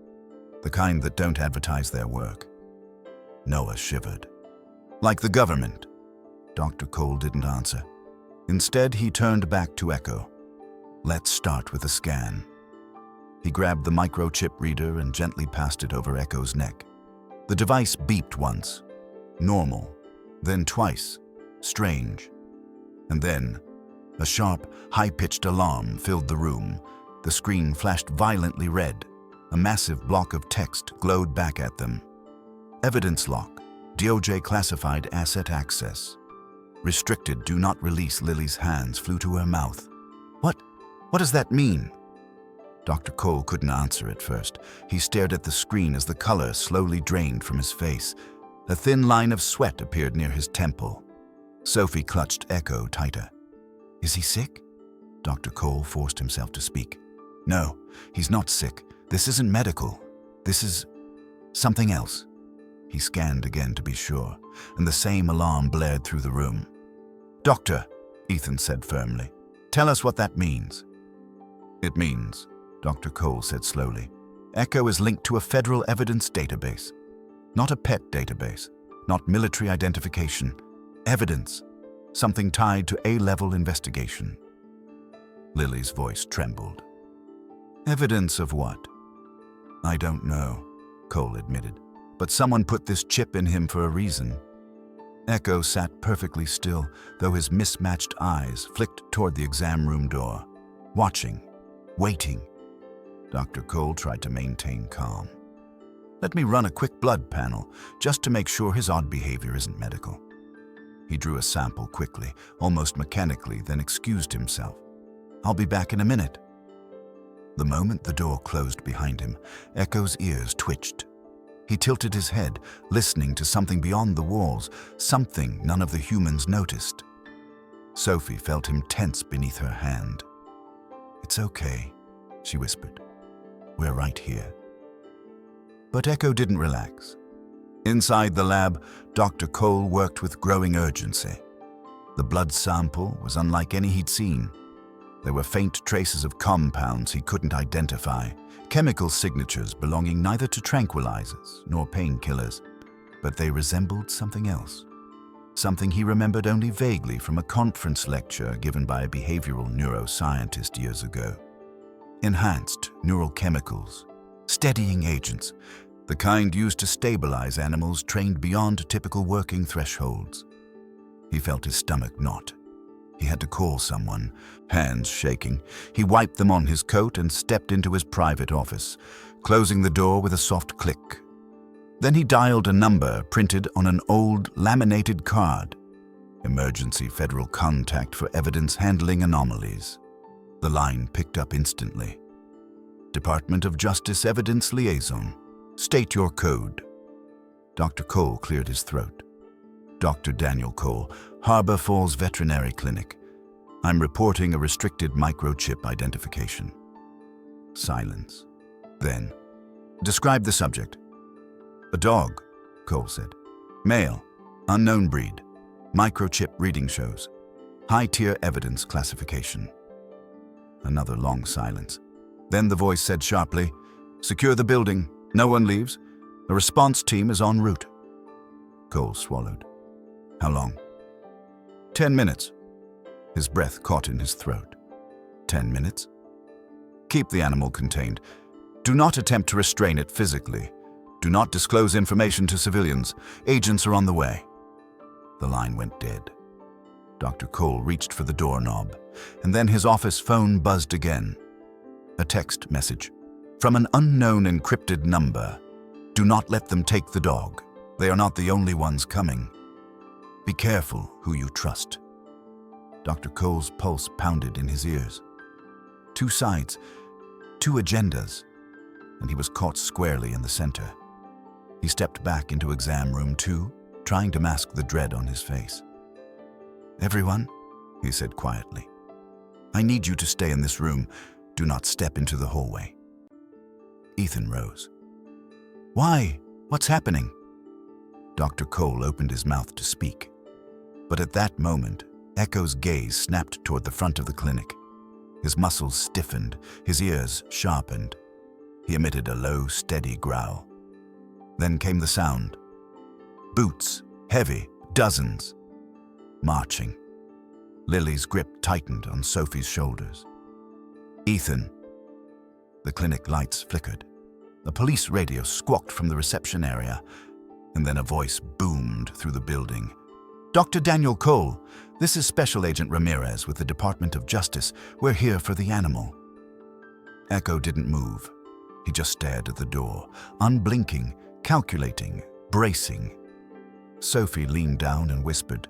the kind that don't advertise their work. Noah shivered. Like the government. Dr. Cole didn't answer. Instead, he turned back to Echo. Let's start with a scan. He grabbed the microchip reader and gently passed it over Echo's neck. The device beeped once. Normal. Then twice. Strange. And then, a sharp, high-pitched alarm filled the room. The screen flashed violently red. A massive block of text glowed back at them. Evidence lock. DOJ classified asset access. Restricted do not release. Lily's hands flew to her mouth. What does that mean? Dr. Cole couldn't answer at first. He stared at the screen as the color slowly drained from his face. A thin line of sweat appeared near his temple. Sophie clutched Echo tighter. Is he sick? Dr. Cole forced himself to speak. No, he's not sick. This isn't medical. This is something else. He scanned again to be sure, and the same alarm blared through the room. Doctor, Ethan said firmly, tell us what that means. It means, Dr. Cole said slowly, Echo is linked to a federal evidence database. Not a pet database, not military identification. Evidence, something tied to A-level investigation. Lily's voice trembled. Evidence of what? I don't know, Cole admitted, but someone put this chip in him for a reason. Echo sat perfectly still, though his mismatched eyes flicked toward the exam room door, watching, waiting. Dr. Cole tried to maintain calm. Let me run a quick blood panel, just to make sure his odd behavior isn't medical. He drew a sample quickly, almost mechanically, then excused himself. I'll be back in a minute. The moment the door closed behind him, Echo's ears twitched. He tilted his head, listening to something beyond the walls, something none of the humans noticed. Sophie felt him tense beneath her hand. It's okay, she whispered. We're right here. But Echo didn't relax. Inside the lab, Dr. Cole worked with growing urgency. The blood sample was unlike any he'd seen. There were faint traces of compounds he couldn't identify, chemical signatures belonging neither to tranquilizers nor painkillers, but they resembled something else. Something he remembered only vaguely from a conference lecture given by a behavioral neuroscientist years ago. Enhanced neural chemicals, steadying agents, the kind used to stabilize animals trained beyond typical working thresholds. He felt his stomach knot. He had to call someone. Hands shaking, he wiped them on his coat and stepped into his private office, closing the door with a soft click. Then he dialed a number printed on an old laminated card. Emergency federal contact for evidence handling anomalies. The line picked up instantly. Department of Justice Evidence Liaison. State your code. Dr. Cole cleared his throat. Dr. Daniel Cole, Harbor Falls Veterinary Clinic. I'm reporting a restricted microchip identification. Silence. Then, describe the subject. A dog, Cole said. Male, unknown breed. Microchip reading shows. High-tier evidence classification. Another long silence. Then the voice said sharply, secure the building. No one leaves. A response team is en route. Cole swallowed. How long? 10 minutes. His breath caught in his throat. 10 minutes? Keep the animal contained. Do not attempt to restrain it physically. Do not disclose information to civilians. Agents are on the way. The line went dead. Dr. Cole reached for the doorknob, and then his office phone buzzed again. A text message. From an unknown encrypted number. Do not let them take the dog. They are not the only ones coming. Be careful who you trust. Dr. Cole's pulse pounded in his ears. Two sides, two agendas, and he was caught squarely in the center. He stepped back into exam room 2, trying to mask the dread on his face. Everyone, he said quietly, I need you to stay in this room. Do not step into the hallway. Ethan rose. Why? What's happening? Dr. Cole opened his mouth to speak. But at that moment, Echo's gaze snapped toward the front of the clinic. His muscles stiffened, his ears sharpened. He emitted a low, steady growl. Then came the sound. Boots, heavy, dozens. Marching. Lily's grip tightened on Sophie's shoulders. Ethan. The clinic lights flickered. A police radio squawked from the reception area, and then a voice boomed through the building. Dr. Daniel Cole, this is Special Agent Ramirez with the Department of Justice. We're here for the animal. Echo didn't move. He just stared at the door, unblinking, calculating, bracing. Sophie leaned down and whispered,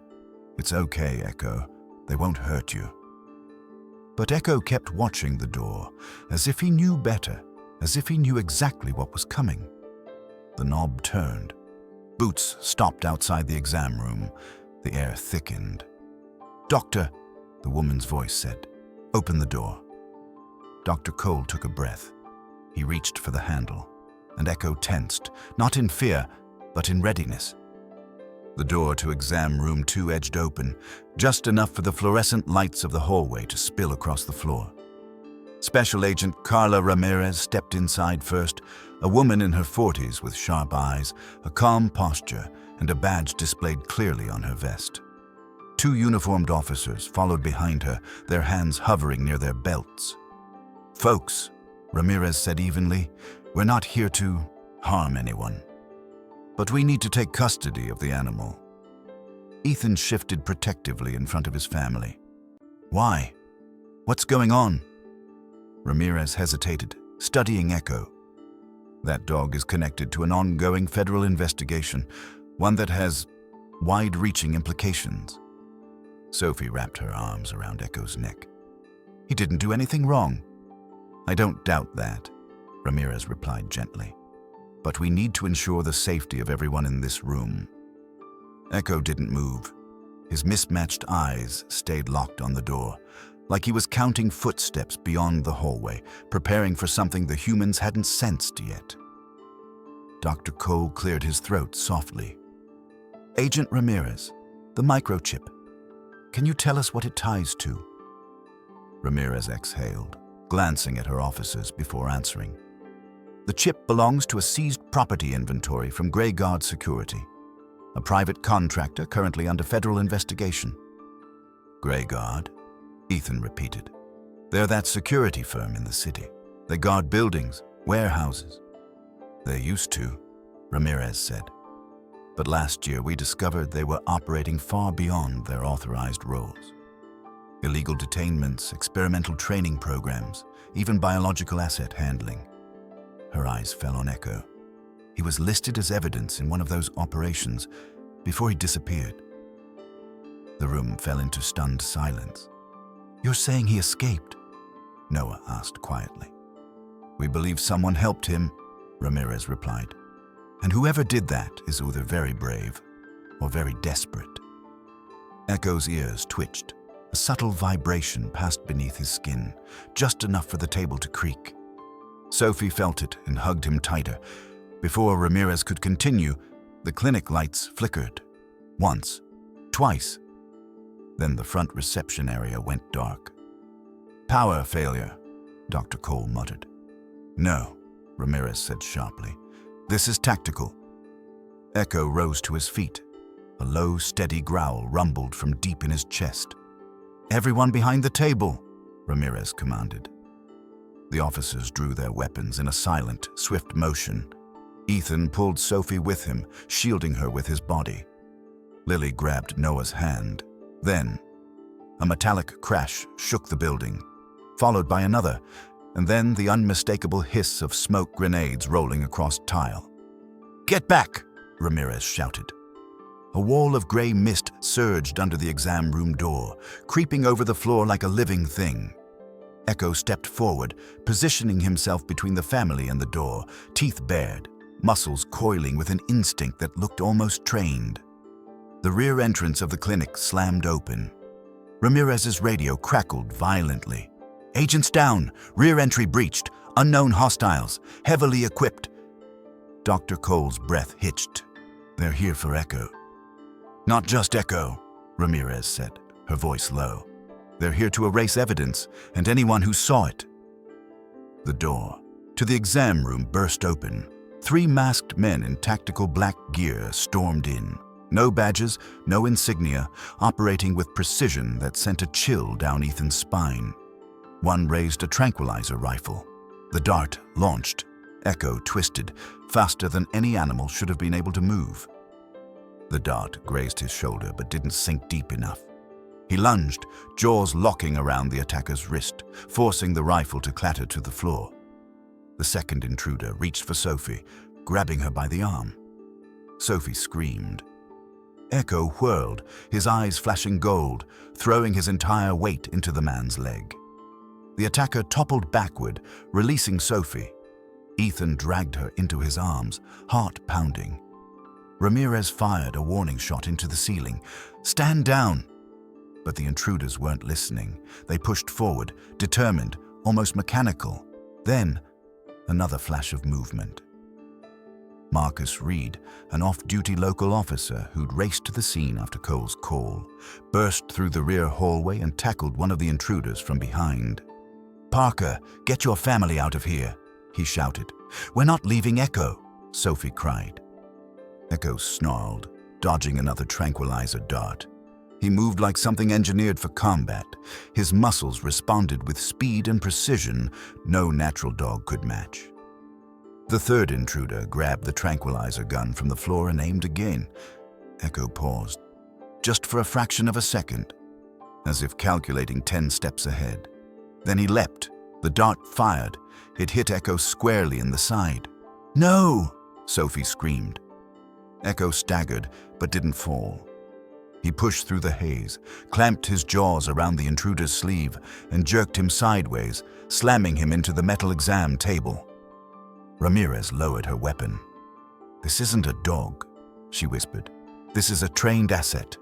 "It's okay, Echo. They won't hurt you." But Echo kept watching the door, as if he knew better, as if he knew exactly what was coming. The knob turned. Boots stopped outside the exam room. The air thickened. "Doctor," the woman's voice said, "open the door." Dr. Cole took a breath. He reached for the handle, and Echo tensed, not in fear, but in readiness. The door to exam room 2 edged open, just enough for the fluorescent lights of the hallway to spill across the floor. Special Agent Carla Ramirez stepped inside first, a woman in her 40s with sharp eyes, a calm posture, and a badge displayed clearly on her vest. 2 uniformed officers followed behind her, their hands hovering near their belts. "Folks," Ramirez said evenly, "we're not here to harm anyone. But we need to take custody of the animal." Ethan shifted protectively in front of his family. "Why? What's going on?" Ramirez hesitated, studying Echo. "That dog is connected to an ongoing federal investigation, one that has wide-reaching implications." Sophie wrapped her arms around Echo's neck. "He didn't do anything wrong." "I don't doubt that," Ramirez replied gently. "But we need to ensure the safety of everyone in this room." Echo didn't move. His mismatched eyes stayed locked on the door, like he was counting footsteps beyond the hallway, preparing for something the humans hadn't sensed yet. Dr. Cole cleared his throat softly. "Agent Ramirez, the microchip. Can you tell us what it ties to?" Ramirez exhaled, glancing at her officers before answering. "The chip belongs to a seized property inventory from Grey Guard Security, a private contractor currently under federal investigation." "Grey Guard?" Ethan repeated. "They're that security firm in the city. They guard buildings, warehouses." "They used to," Ramirez said. "But last year we discovered they were operating far beyond their authorized roles. Illegal detainments, experimental training programs, even biological asset handling." Her eyes fell on Echo. He was listed as evidence in one of those operations before he disappeared. The room fell into stunned silence. "You're saying he escaped?" Noah asked quietly. "We believe someone helped him," Ramirez replied. "And whoever did that is either very brave or very desperate." Echo's ears twitched. A subtle vibration passed beneath his skin, just enough for the table to creak. Sophie felt it and hugged him tighter. Before Ramirez could continue, the clinic lights flickered. Once, twice. Then the front reception area went dark. "Power failure," Dr. Cole muttered. "No," Ramirez said sharply. "This is tactical." Echo rose to his feet. A low, steady growl rumbled from deep in his chest. "Everyone behind the table," Ramirez commanded. The officers drew their weapons in a silent, swift motion. Ethan pulled Sophie with him, shielding her with his body. Lily grabbed Noah's hand. Then, a metallic crash shook the building, followed by another, and then the unmistakable hiss of smoke grenades rolling across tile. "Get back!" Ramirez shouted. A wall of gray mist surged under the exam room door, creeping over the floor like a living thing. Echo stepped forward, positioning himself between the family and the door, teeth bared, muscles coiling with an instinct that looked almost trained. The rear entrance of the clinic slammed open. Ramirez's radio crackled violently. "Agents down! Rear entry breached! Unknown hostiles! Heavily equipped!" Dr. Cole's breath hitched. "They're here for Echo." "Not just Echo," Ramirez said, her voice low. "They're here to erase evidence and anyone who saw it." The door to the exam room burst open. 3 masked men in tactical black gear stormed in. No badges, no insignia, operating with precision that sent a chill down Ethan's spine. One raised a tranquilizer rifle. The dart launched. Echo twisted, faster than any animal should have been able to move. The dart grazed his shoulder but didn't sink deep enough. He lunged, jaws locking around the attacker's wrist, forcing the rifle to clatter to the floor. The second intruder reached for Sophie, grabbing her by the arm. Sophie screamed. Echo whirled, his eyes flashing gold, throwing his entire weight into the man's leg. The attacker toppled backward, releasing Sophie. Ethan dragged her into his arms, heart pounding. Ramirez fired a warning shot into the ceiling. "Stand down!" But the intruders weren't listening. They pushed forward, determined, almost mechanical. Then, another flash of movement. Marcus Reed, an off-duty local officer who'd raced to the scene after Cole's call, burst through the rear hallway and tackled one of the intruders from behind. "Parker, get your family out of here," he shouted. "We're not leaving Echo," Sophie cried. Echo snarled, dodging another tranquilizer dart. He moved like something engineered for combat. His muscles responded with speed and precision no natural dog could match. The third intruder grabbed the tranquilizer gun from the floor and aimed again. Echo paused, just for a fraction of a second, as if calculating 10 steps ahead. Then he leapt. The dart fired. It hit Echo squarely in the side. "No!" Sophie screamed. Echo staggered, but didn't fall. He pushed through the haze, clamped his jaws around the intruder's sleeve, and jerked him sideways, slamming him into the metal exam table. Ramirez lowered her weapon. "This isn't a dog," she whispered. "This is a trained asset."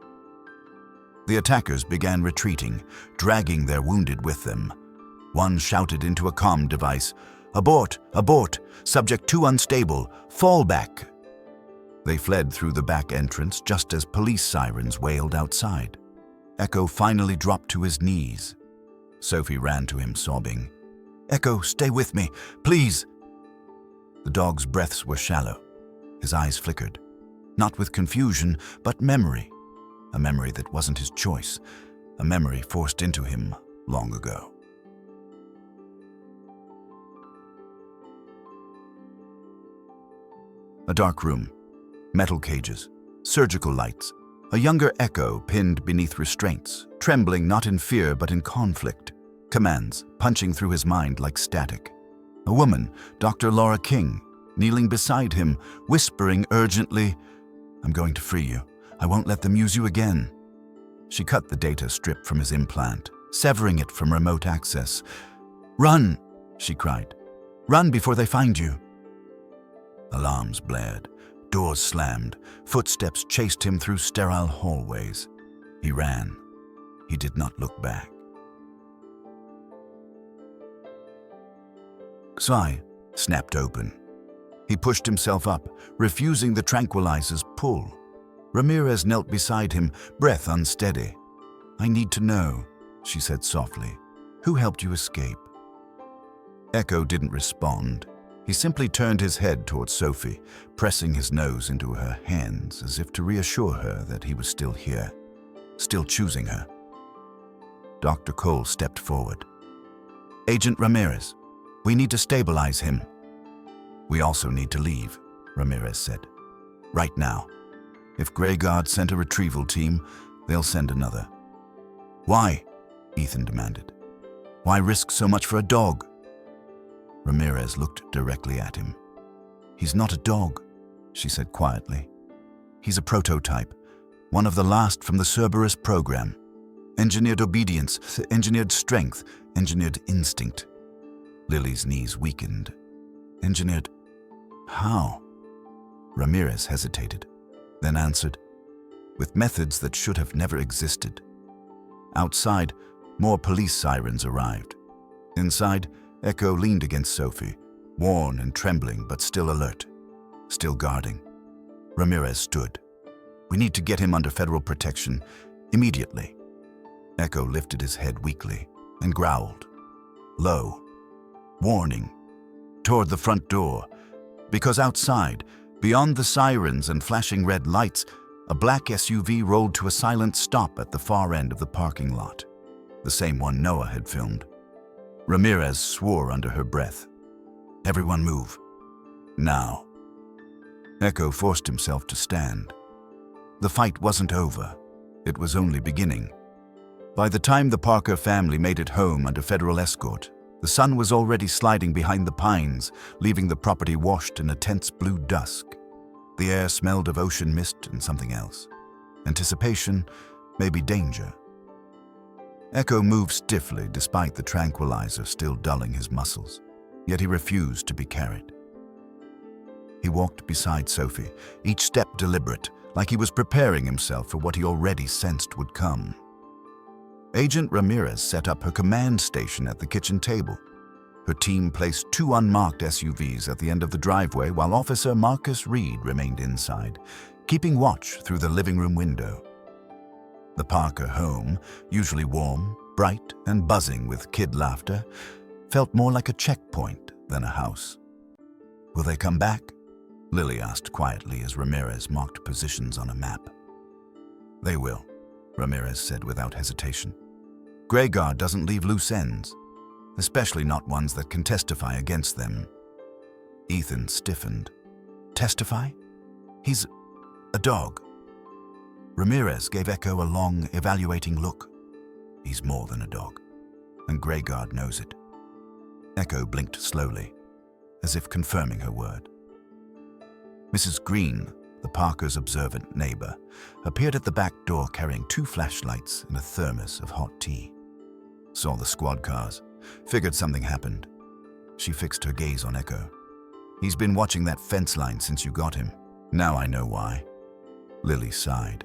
The attackers began retreating, dragging their wounded with them. One shouted into a comm device, "Abort! Abort! Subject too unstable! Fall back!" They fled through the back entrance just as police sirens wailed outside. Echo finally dropped to his knees. Sophie ran to him, sobbing. "Echo, stay with me, please!" The dog's breaths were shallow. His eyes flickered, not with confusion, but memory. A memory that wasn't his choice, a memory forced into him long ago. A dark room. Metal cages, surgical lights, a younger Echo pinned beneath restraints, trembling not in fear but in conflict, commands punching through his mind like static. A woman, Dr. Laura King, kneeling beside him, whispering urgently, "I'm going to free you. I won't let them use you again." She cut the data strip from his implant, severing it from remote access. "Run!" she cried. "Run before they find you." Alarms blared. Doors slammed. Footsteps chased him through sterile hallways. He ran. He did not look back. Psi snapped open. He pushed himself up, refusing the tranquilizer's pull. Ramirez knelt beside him, breath unsteady. "I need to know," she said softly. "Who helped you escape?" Echo didn't respond. He simply turned his head towards Sophie, pressing his nose into her hands as if to reassure her that he was still here, still choosing her. Dr. Cole stepped forward. "Agent Ramirez, we need to stabilize him." "We also need to leave," Ramirez said. "Right now. If Greyguard sent a retrieval team, they'll send another." "Why?" Ethan demanded. "Why risk so much for a dog?" Ramirez looked directly at him. "He's not a dog," she said quietly. "He's a prototype, one of the last from the Cerberus Program. Engineered obedience, engineered strength, engineered instinct." Lily's knees weakened. "Engineered how?" Ramirez hesitated, then answered, "With methods that should have never existed." Outside, more police sirens arrived. Inside, Echo leaned against Sophie, worn and trembling but still alert, still guarding. Ramirez stood. "We need to get him under federal protection, immediately." Echo lifted his head weakly and growled. Low. Warning. Toward the front door. Because outside, beyond the sirens and flashing red lights, a black SUV rolled to a silent stop at the far end of the parking lot. The same one Noah had filmed. Ramirez swore under her breath. "Everyone move. Now." Echo forced himself to stand. The fight wasn't over. It was only beginning. By the time the Parker family made it home under federal escort, The sun was already sliding behind the pines, leaving the property washed in a tense blue dusk. The air smelled of ocean mist and something else. Anticipation, maybe danger. Echo moved stiffly despite the tranquilizer still dulling his muscles, yet he refused to be carried. He walked beside Sophie, each step deliberate, like he was preparing himself for what he already sensed would come. Agent Ramirez set up her command station at the kitchen table. Her team placed 2 unmarked SUVs at the end of the driveway while Officer Marcus Reed remained inside, keeping watch through the living room window. The Parker home, usually warm, bright, and buzzing with kid laughter, felt more like a checkpoint than a house. "Will they come back?" Lily asked quietly as Ramirez marked positions on a map. "They will," Ramirez said without hesitation. "Grayguard doesn't leave loose ends, especially not ones that can testify against them." Ethan stiffened. "Testify? He's a dog." Ramirez gave Echo a long, evaluating look. "He's more than a dog, and Grayguard knows it." Echo blinked slowly, as if confirming her word. Mrs. Green, the Parkers' observant neighbor, appeared at the back door carrying 2 flashlights and a thermos of hot tea. Saw the squad cars, figured something happened. She fixed her gaze on Echo. "He's been watching that fence line since you got him. Now I know why." Lily sighed.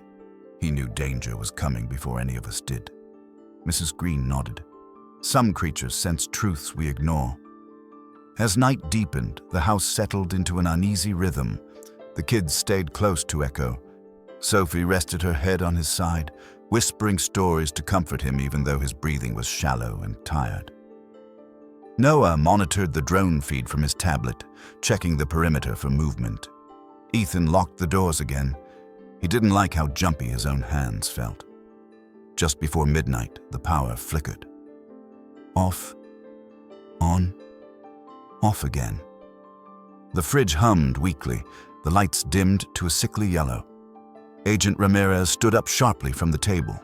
"He knew danger was coming before any of us did." Mrs. Green nodded. "Some creatures sense truths we ignore." As night deepened, the house settled into an uneasy rhythm. The kids stayed close to Echo. Sophie rested her head on his side, whispering stories to comfort him even though his breathing was shallow and tired. Noah monitored the drone feed from his tablet, checking the perimeter for movement. Ethan locked the doors again. He didn't like how jumpy his own hands felt. Just before midnight, the power flickered. Off, on, off again. The fridge hummed weakly, the lights dimmed to a sickly yellow. Agent Ramirez stood up sharply from the table.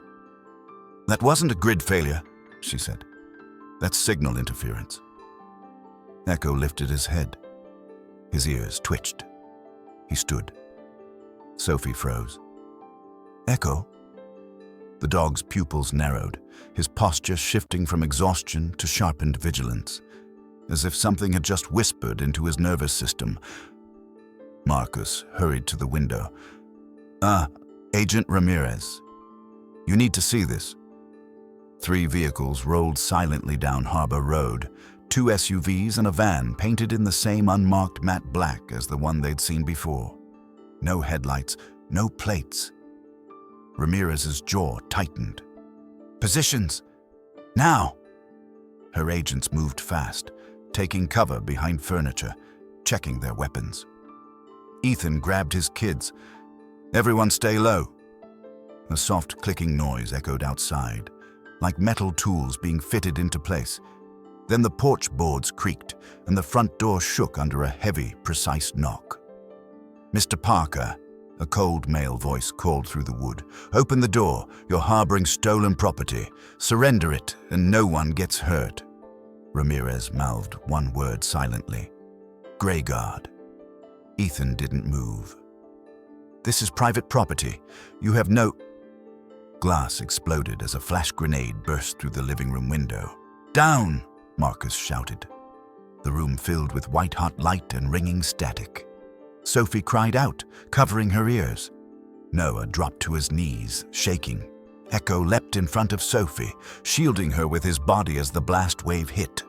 "That wasn't a grid failure," she said. "That's signal interference." Echo lifted his head. His ears twitched. He stood. Sophie froze. "Echo?" The dog's pupils narrowed, his posture shifting from exhaustion to sharpened vigilance, as if something had just whispered into his nervous system. Marcus hurried to the window. Agent Ramirez. You need to see this." 3 vehicles rolled silently down Harbor Road, 2 SUVs and a van painted in the same unmarked matte black as the one they'd seen before. No headlights, no plates. Ramirez's jaw tightened. "Positions! Now!" Her agents moved fast, taking cover behind furniture, checking their weapons. Ethan grabbed his kids. "Everyone stay low." A soft clicking noise echoed outside, like metal tools being fitted into place. Then the porch boards creaked, and the front door shook under a heavy, precise knock. "Mr. Parker," a cold male voice called through the wood. "Open the door. You're harboring stolen property. Surrender it, and no one gets hurt." Ramirez mouthed one word silently. "Grayguard." Ethan didn't move. "This is private property. You have no—" Glass exploded as a flash grenade burst through the living room window. "Down!" Marcus shouted. The room filled with white-hot light and ringing static. Sophie cried out, covering her ears. Noah dropped to his knees, shaking. Echo leapt in front of Sophie, shielding her with his body as the blast wave hit.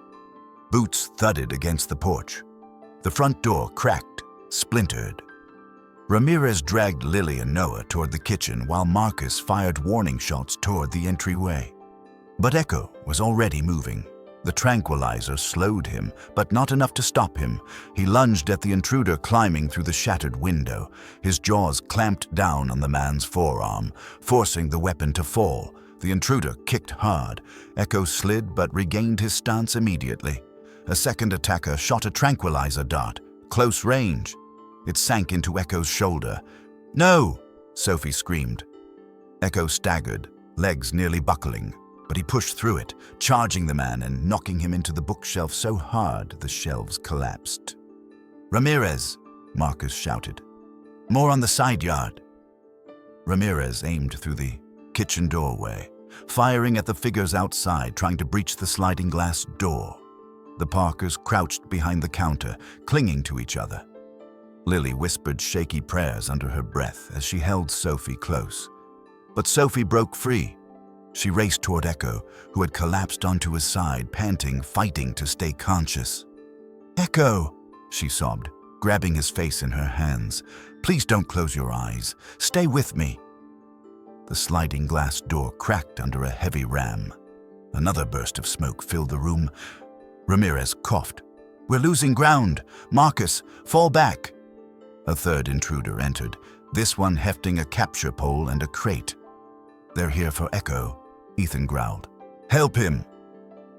Boots thudded against the porch. The front door cracked, splintered. Ramirez dragged Lily and Noah toward the kitchen while Marcus fired warning shots toward the entryway. But Echo was already moving. The tranquilizer slowed him, but not enough to stop him. He lunged at the intruder climbing through the shattered window. His jaws clamped down on the man's forearm, forcing the weapon to fall. The intruder kicked hard. Echo slid but regained his stance immediately. A second attacker shot a tranquilizer dart, close range. It sank into Echo's shoulder. "No!" Sophie screamed. Echo staggered, legs nearly buckling. But he pushed through it, charging the man and knocking him into the bookshelf so hard the shelves collapsed. "Ramirez!" Marcus shouted. "More on the side yard." Ramirez aimed through the kitchen doorway, firing at the figures outside, trying to breach the sliding glass door. The Parkers crouched behind the counter, clinging to each other. Lily whispered shaky prayers under her breath as she held Sophie close. But Sophie broke free. She raced toward Echo, who had collapsed onto his side, panting, fighting to stay conscious. "Echo!" she sobbed, grabbing his face in her hands. "Please don't close your eyes. Stay with me." The sliding glass door cracked under a heavy ram. Another burst of smoke filled the room. Ramirez coughed. "We're losing ground. Marcus, fall back." A third intruder entered, this one hefting a capture pole and a crate. "They're here for Echo," Ethan growled. "Help him!"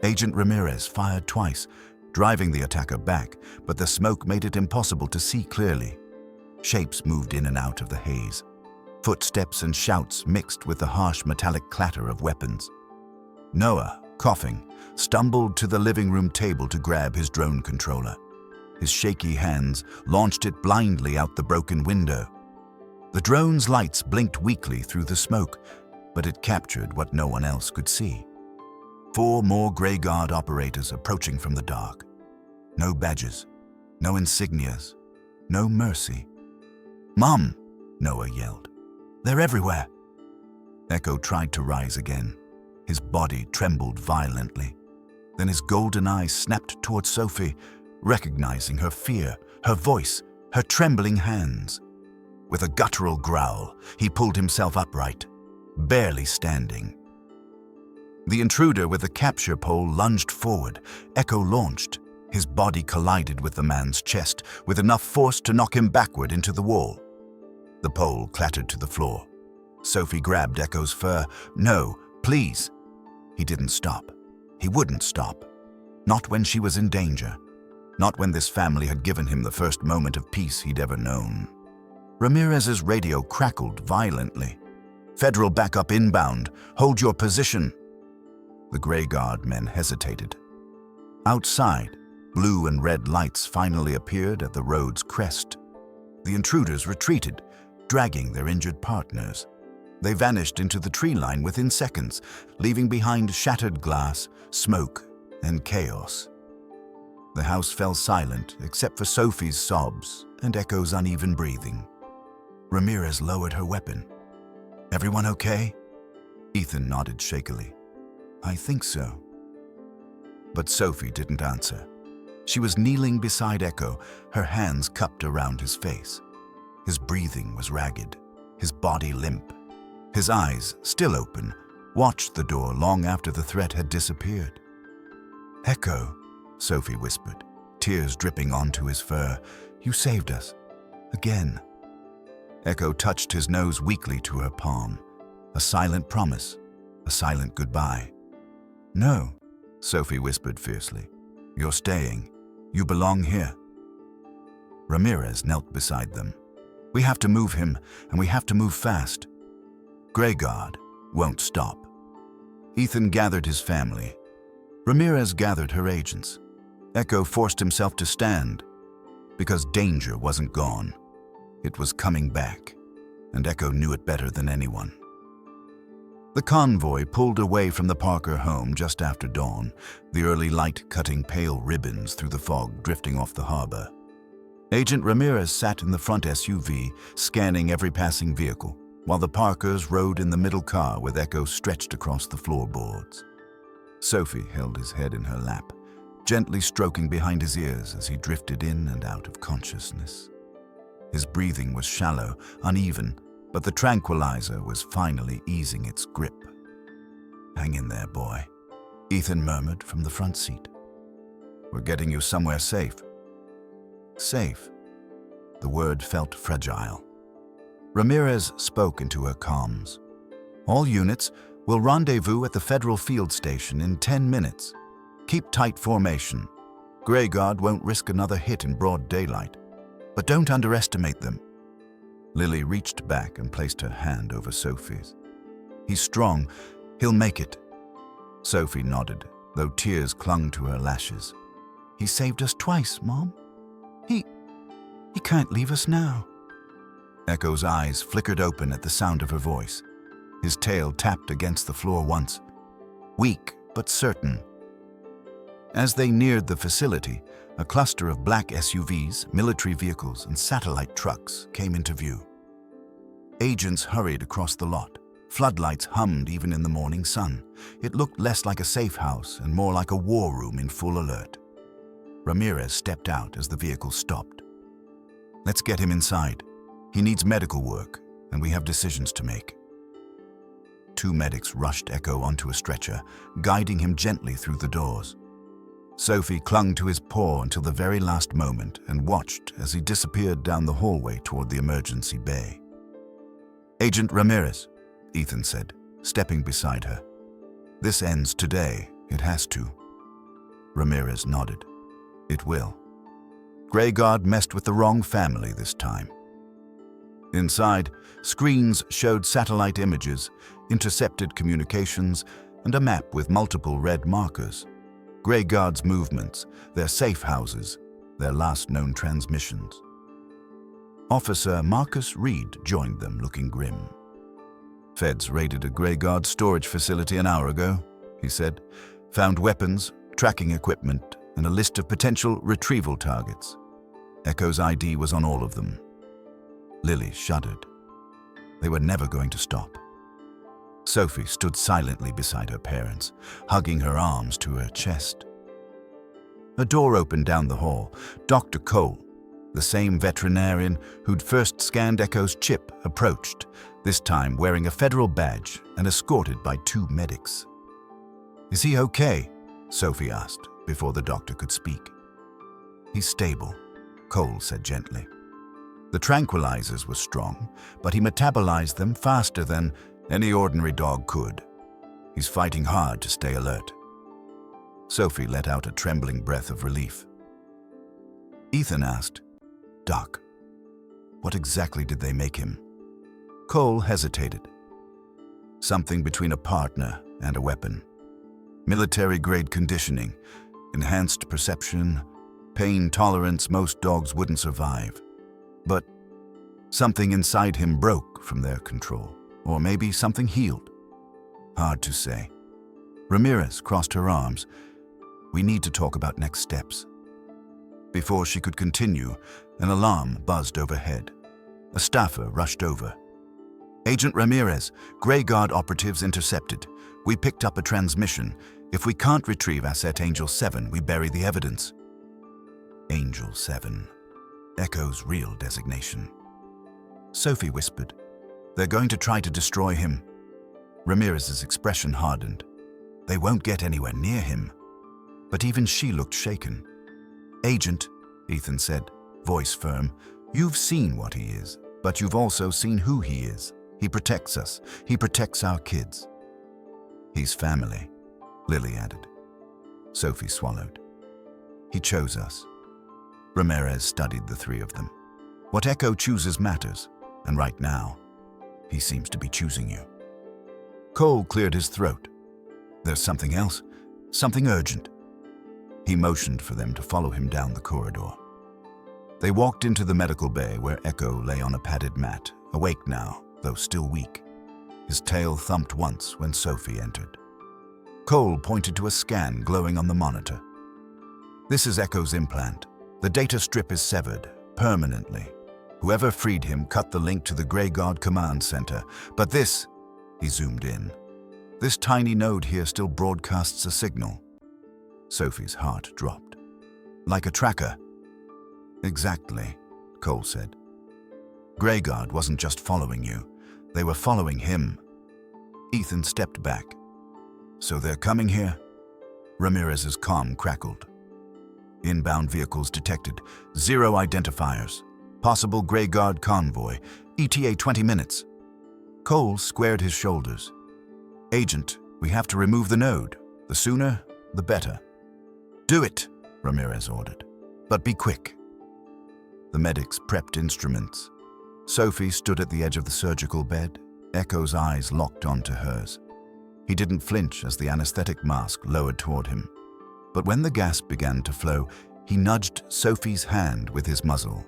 Agent Ramirez fired twice, driving the attacker back, but the smoke made it impossible to see clearly. Shapes moved in and out of the haze. Footsteps and shouts mixed with the harsh metallic clatter of weapons. Noah, coughing, stumbled to the living room table to grab his drone controller. His shaky hands launched it blindly out the broken window. The drone's lights blinked weakly through the smoke, but it captured what no one else could see. 4 more Grey Guard operators approaching from the dark. No badges, no insignias, no mercy. "Mom!" Noah yelled. "They're everywhere!" Echo tried to rise again. His body trembled violently. Then his golden eyes snapped toward Sophie, recognizing her fear, her voice, her trembling hands. With a guttural growl, he pulled himself upright, barely standing. The intruder with the capture pole lunged forward. Echo launched. His body collided with the man's chest with enough force to knock him backward into the wall. The pole clattered to the floor. Sophie grabbed Echo's fur. "No, please." He didn't stop. He wouldn't stop. Not when she was in danger. Not when this family had given him the first moment of peace he'd ever known. Ramirez's radio crackled violently. "Federal backup inbound. Hold your position." The Grey Guard men hesitated. Outside, blue and red lights finally appeared at the road's crest. The intruders retreated, dragging their injured partners. They vanished into the tree line within seconds, leaving behind shattered glass, smoke, and chaos. The house fell silent except for Sophie's sobs and Echo's uneven breathing. Ramirez lowered her weapon. "Everyone okay?" Ethan nodded shakily. "I think so." But Sophie didn't answer. She was kneeling beside Echo, her hands cupped around his face. His breathing was ragged, his body limp. His eyes, still open, watched the door long after the threat had disappeared. "Echo," Sophie whispered, tears dripping onto his fur. "You saved us. Again." Echo touched his nose weakly to her palm. A silent promise, a silent goodbye. "No," Sophie whispered fiercely. "You're staying. You belong here." Ramirez knelt beside them. "We have to move him, and we have to move fast. Grey Guard won't stop." Ethan gathered his family. Ramirez gathered her agents. Echo forced himself to stand, because danger wasn't gone. It was coming back, and Echo knew it better than anyone. The convoy pulled away from the Parker home just after dawn, the early light cutting pale ribbons through the fog drifting off the harbor. Agent Ramirez sat in the front SUV, scanning every passing vehicle, while the Parkers rode in the middle car with Echo stretched across the floorboards. Sophie held his head in her lap, gently stroking behind his ears as he drifted in and out of consciousness. His breathing was shallow, uneven, but the tranquilizer was finally easing its grip. "Hang in there, boy," Ethan murmured from the front seat. "We're getting you somewhere safe." Safe. The word felt fragile. Ramirez spoke into her comms. "All units will rendezvous at the Federal Field Station in 10 minutes. Keep tight formation. Grey Guard won't risk another hit in broad daylight. But don't underestimate them." Lily reached back and placed her hand over Sophie's. "He's strong. He'll make it." Sophie nodded, though tears clung to her lashes. "He saved us twice, Mom. He can't leave us now." Echo's eyes flickered open at the sound of her voice. His tail tapped against the floor once, weak but certain. As they neared the facility, a cluster of black SUVs, military vehicles, and satellite trucks came into view. Agents hurried across the lot. Floodlights hummed even in the morning sun. It looked less like a safe house and more like a war room in full alert. Ramirez stepped out as the vehicle stopped. "Let's get him inside. He needs medical work, and we have decisions to make." Two medics rushed Echo onto a stretcher, guiding him gently through the doors. Sophie clung to his paw until the very last moment and watched as he disappeared down the hallway toward the emergency bay. "Agent Ramirez," Ethan said, stepping beside her. "This ends today. It has to." Ramirez nodded. "It will. Grey Guard messed with the wrong family this time." Inside, screens showed satellite images, intercepted communications, and a map with multiple red markers. Grey Guard's movements, their safe houses, their last known transmissions. Officer Marcus Reed joined them, looking grim. "Feds raided a Grey Guard storage facility an hour ago," he said. "Found weapons, tracking equipment, and a list of potential retrieval targets. Echo's ID was on all of them." Lily shuddered. They were never going to stop. Sophie stood silently beside her parents, hugging her arms to her chest. A door opened down the hall. Dr. Cole, the same veterinarian who'd first scanned Echo's chip, approached, this time wearing a federal badge and escorted by two medics. "Is he okay?" Sophie asked, before the doctor could speak. "He's stable," Cole said gently. "The tranquilizers were strong, but he metabolized them faster than any ordinary dog could. He's fighting hard to stay alert." Sophie let out a trembling breath of relief. Ethan asked, "Doc, what exactly did they make him?" Cole hesitated. "Something between a partner and a weapon. Military-grade conditioning, enhanced perception, pain tolerance most dogs wouldn't survive. But something inside him broke from their control, or maybe something healed. Hard to say." Ramirez crossed her arms. "We need to talk about next steps." Before she could continue, an alarm buzzed overhead. A staffer rushed over. "Agent Ramirez, Grey Guard operatives intercepted. We picked up a transmission. If we can't retrieve Asset Angel 7, we bury the evidence." Angel 7. Echo's real designation. Sophie whispered, "They're going to try to destroy him." Ramirez's expression hardened. "They won't get anywhere near him." But even she looked shaken. "Agent," Ethan said, voice firm, "you've seen what he is, but you've also seen who he is. He protects us. He protects our kids." "He's family," Lily added. Sophie swallowed. "He chose us." Ramirez studied the three of them. "What Echo chooses matters, and right now, he seems to be choosing you." Cole cleared his throat. "There's something else, something urgent." He motioned for them to follow him down the corridor. They walked into the medical bay where Echo lay on a padded mat, awake now, though still weak. His tail thumped once when Sophie entered. Cole pointed to a scan glowing on the monitor. "This is Echo's implant. The data strip is severed, permanently. Whoever freed him cut the link to the Grey Guard command center. But this," he zoomed in, "this tiny node here still broadcasts a signal." Sophie's heart dropped. "Like a tracker?" "Exactly," Cole said. "Grey Guard wasn't just following you. They were following him." Ethan stepped back. "So they're coming here?" Ramirez's comm crackled. "Inbound vehicles detected. 0 identifiers. Possible Grey Guard convoy. ETA 20 minutes. Cole squared his shoulders. "Agent, we have to remove the node. The sooner, the better." "Do it," Ramirez ordered. "But be quick." The medics prepped instruments. Sophie stood at the edge of the surgical bed, Echo's eyes locked onto hers. He didn't flinch as the anesthetic mask lowered toward him. But when the gas began to flow, he nudged Sophie's hand with his muzzle.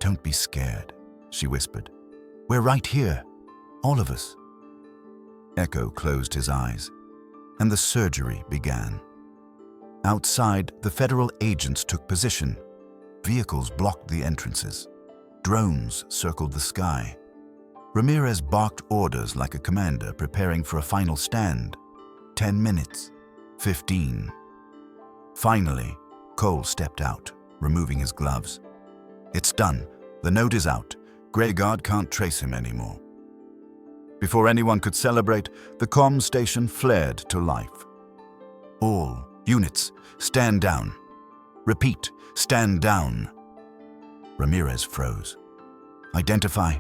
"Don't be scared," she whispered. "We're right here, all of us." Echo closed his eyes, and the surgery began. Outside, the federal agents took position. Vehicles blocked the entrances. Drones circled the sky. Ramirez barked orders like a commander preparing for a final stand. 10 minutes. 15. Finally, Cole stepped out, removing his gloves. "It's done. The note is out. Greyguard can't trace him anymore." Before anyone could celebrate, the comm station flared to life. "All units, stand down. Repeat, stand down." Ramirez froze. "Identify."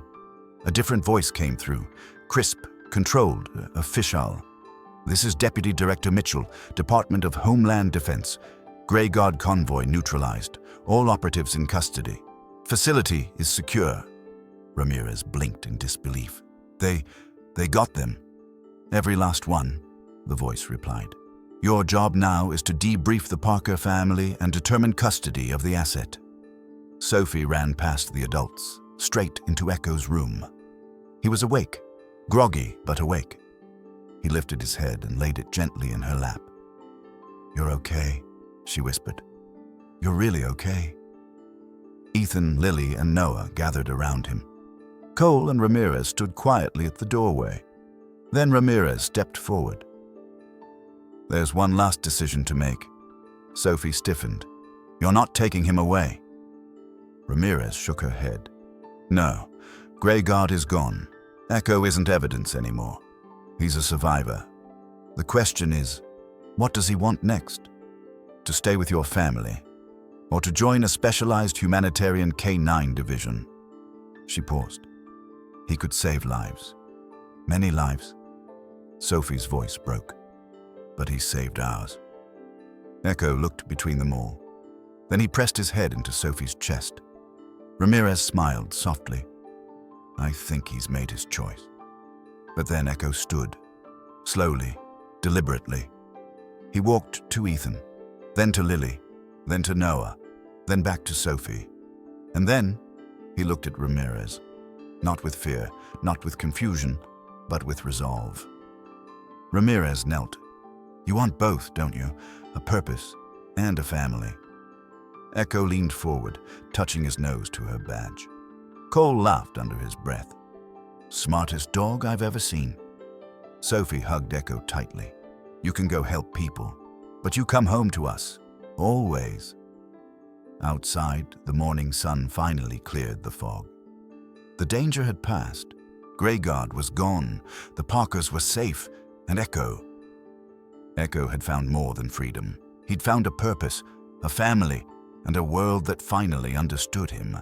A different voice came through, crisp, controlled, official. "This is Deputy Director Mitchell, Department of Homeland Defense. Greyguard convoy neutralized. All operatives in custody. Facility is secure." Ramirez blinked in disbelief. They got them." "Every last one," the voice replied. "Your job now is to debrief the Parker family and determine custody of the asset." Sophie ran past the adults, straight into Echo's room. He was awake, groggy but awake. He lifted his head and laid it gently in her lap. "You're okay," she whispered. "You're really okay." Ethan, Lily, and Noah gathered around him. Cole and Ramirez stood quietly at the doorway. Then Ramirez stepped forward. "There's one last decision to make." Sophie stiffened. "You're not taking him away." Ramirez shook her head. "No, Greyguard is gone. Echo isn't evidence anymore. He's a survivor. The question is, what does he want next? To stay with your family, or to join a specialized humanitarian K-9 division?" She paused. "He could save lives. Many lives." Sophie's voice broke. "But he saved ours." Echo looked between them all. Then he pressed his head into Sophie's chest. Ramirez smiled softly. "I think he's made his choice." But then Echo stood, slowly, deliberately. He walked to Ethan, then to Lily, then to Noah, then back to Sophie. And then he looked at Ramirez, not with fear, not with confusion, but with resolve. Ramirez knelt. "You want both, don't you? A purpose and a family." Echo leaned forward, touching his nose to her badge. Cole laughed under his breath. "Smartest dog I've ever seen." Sophie hugged Echo tightly. "You can go help people, but you come home to us, always." Outside, the morning sun finally cleared the fog. The danger had passed. Greyguard was gone, the Parkers were safe, and Echo had found more than freedom. He'd found a purpose, a family, and a world that finally understood him.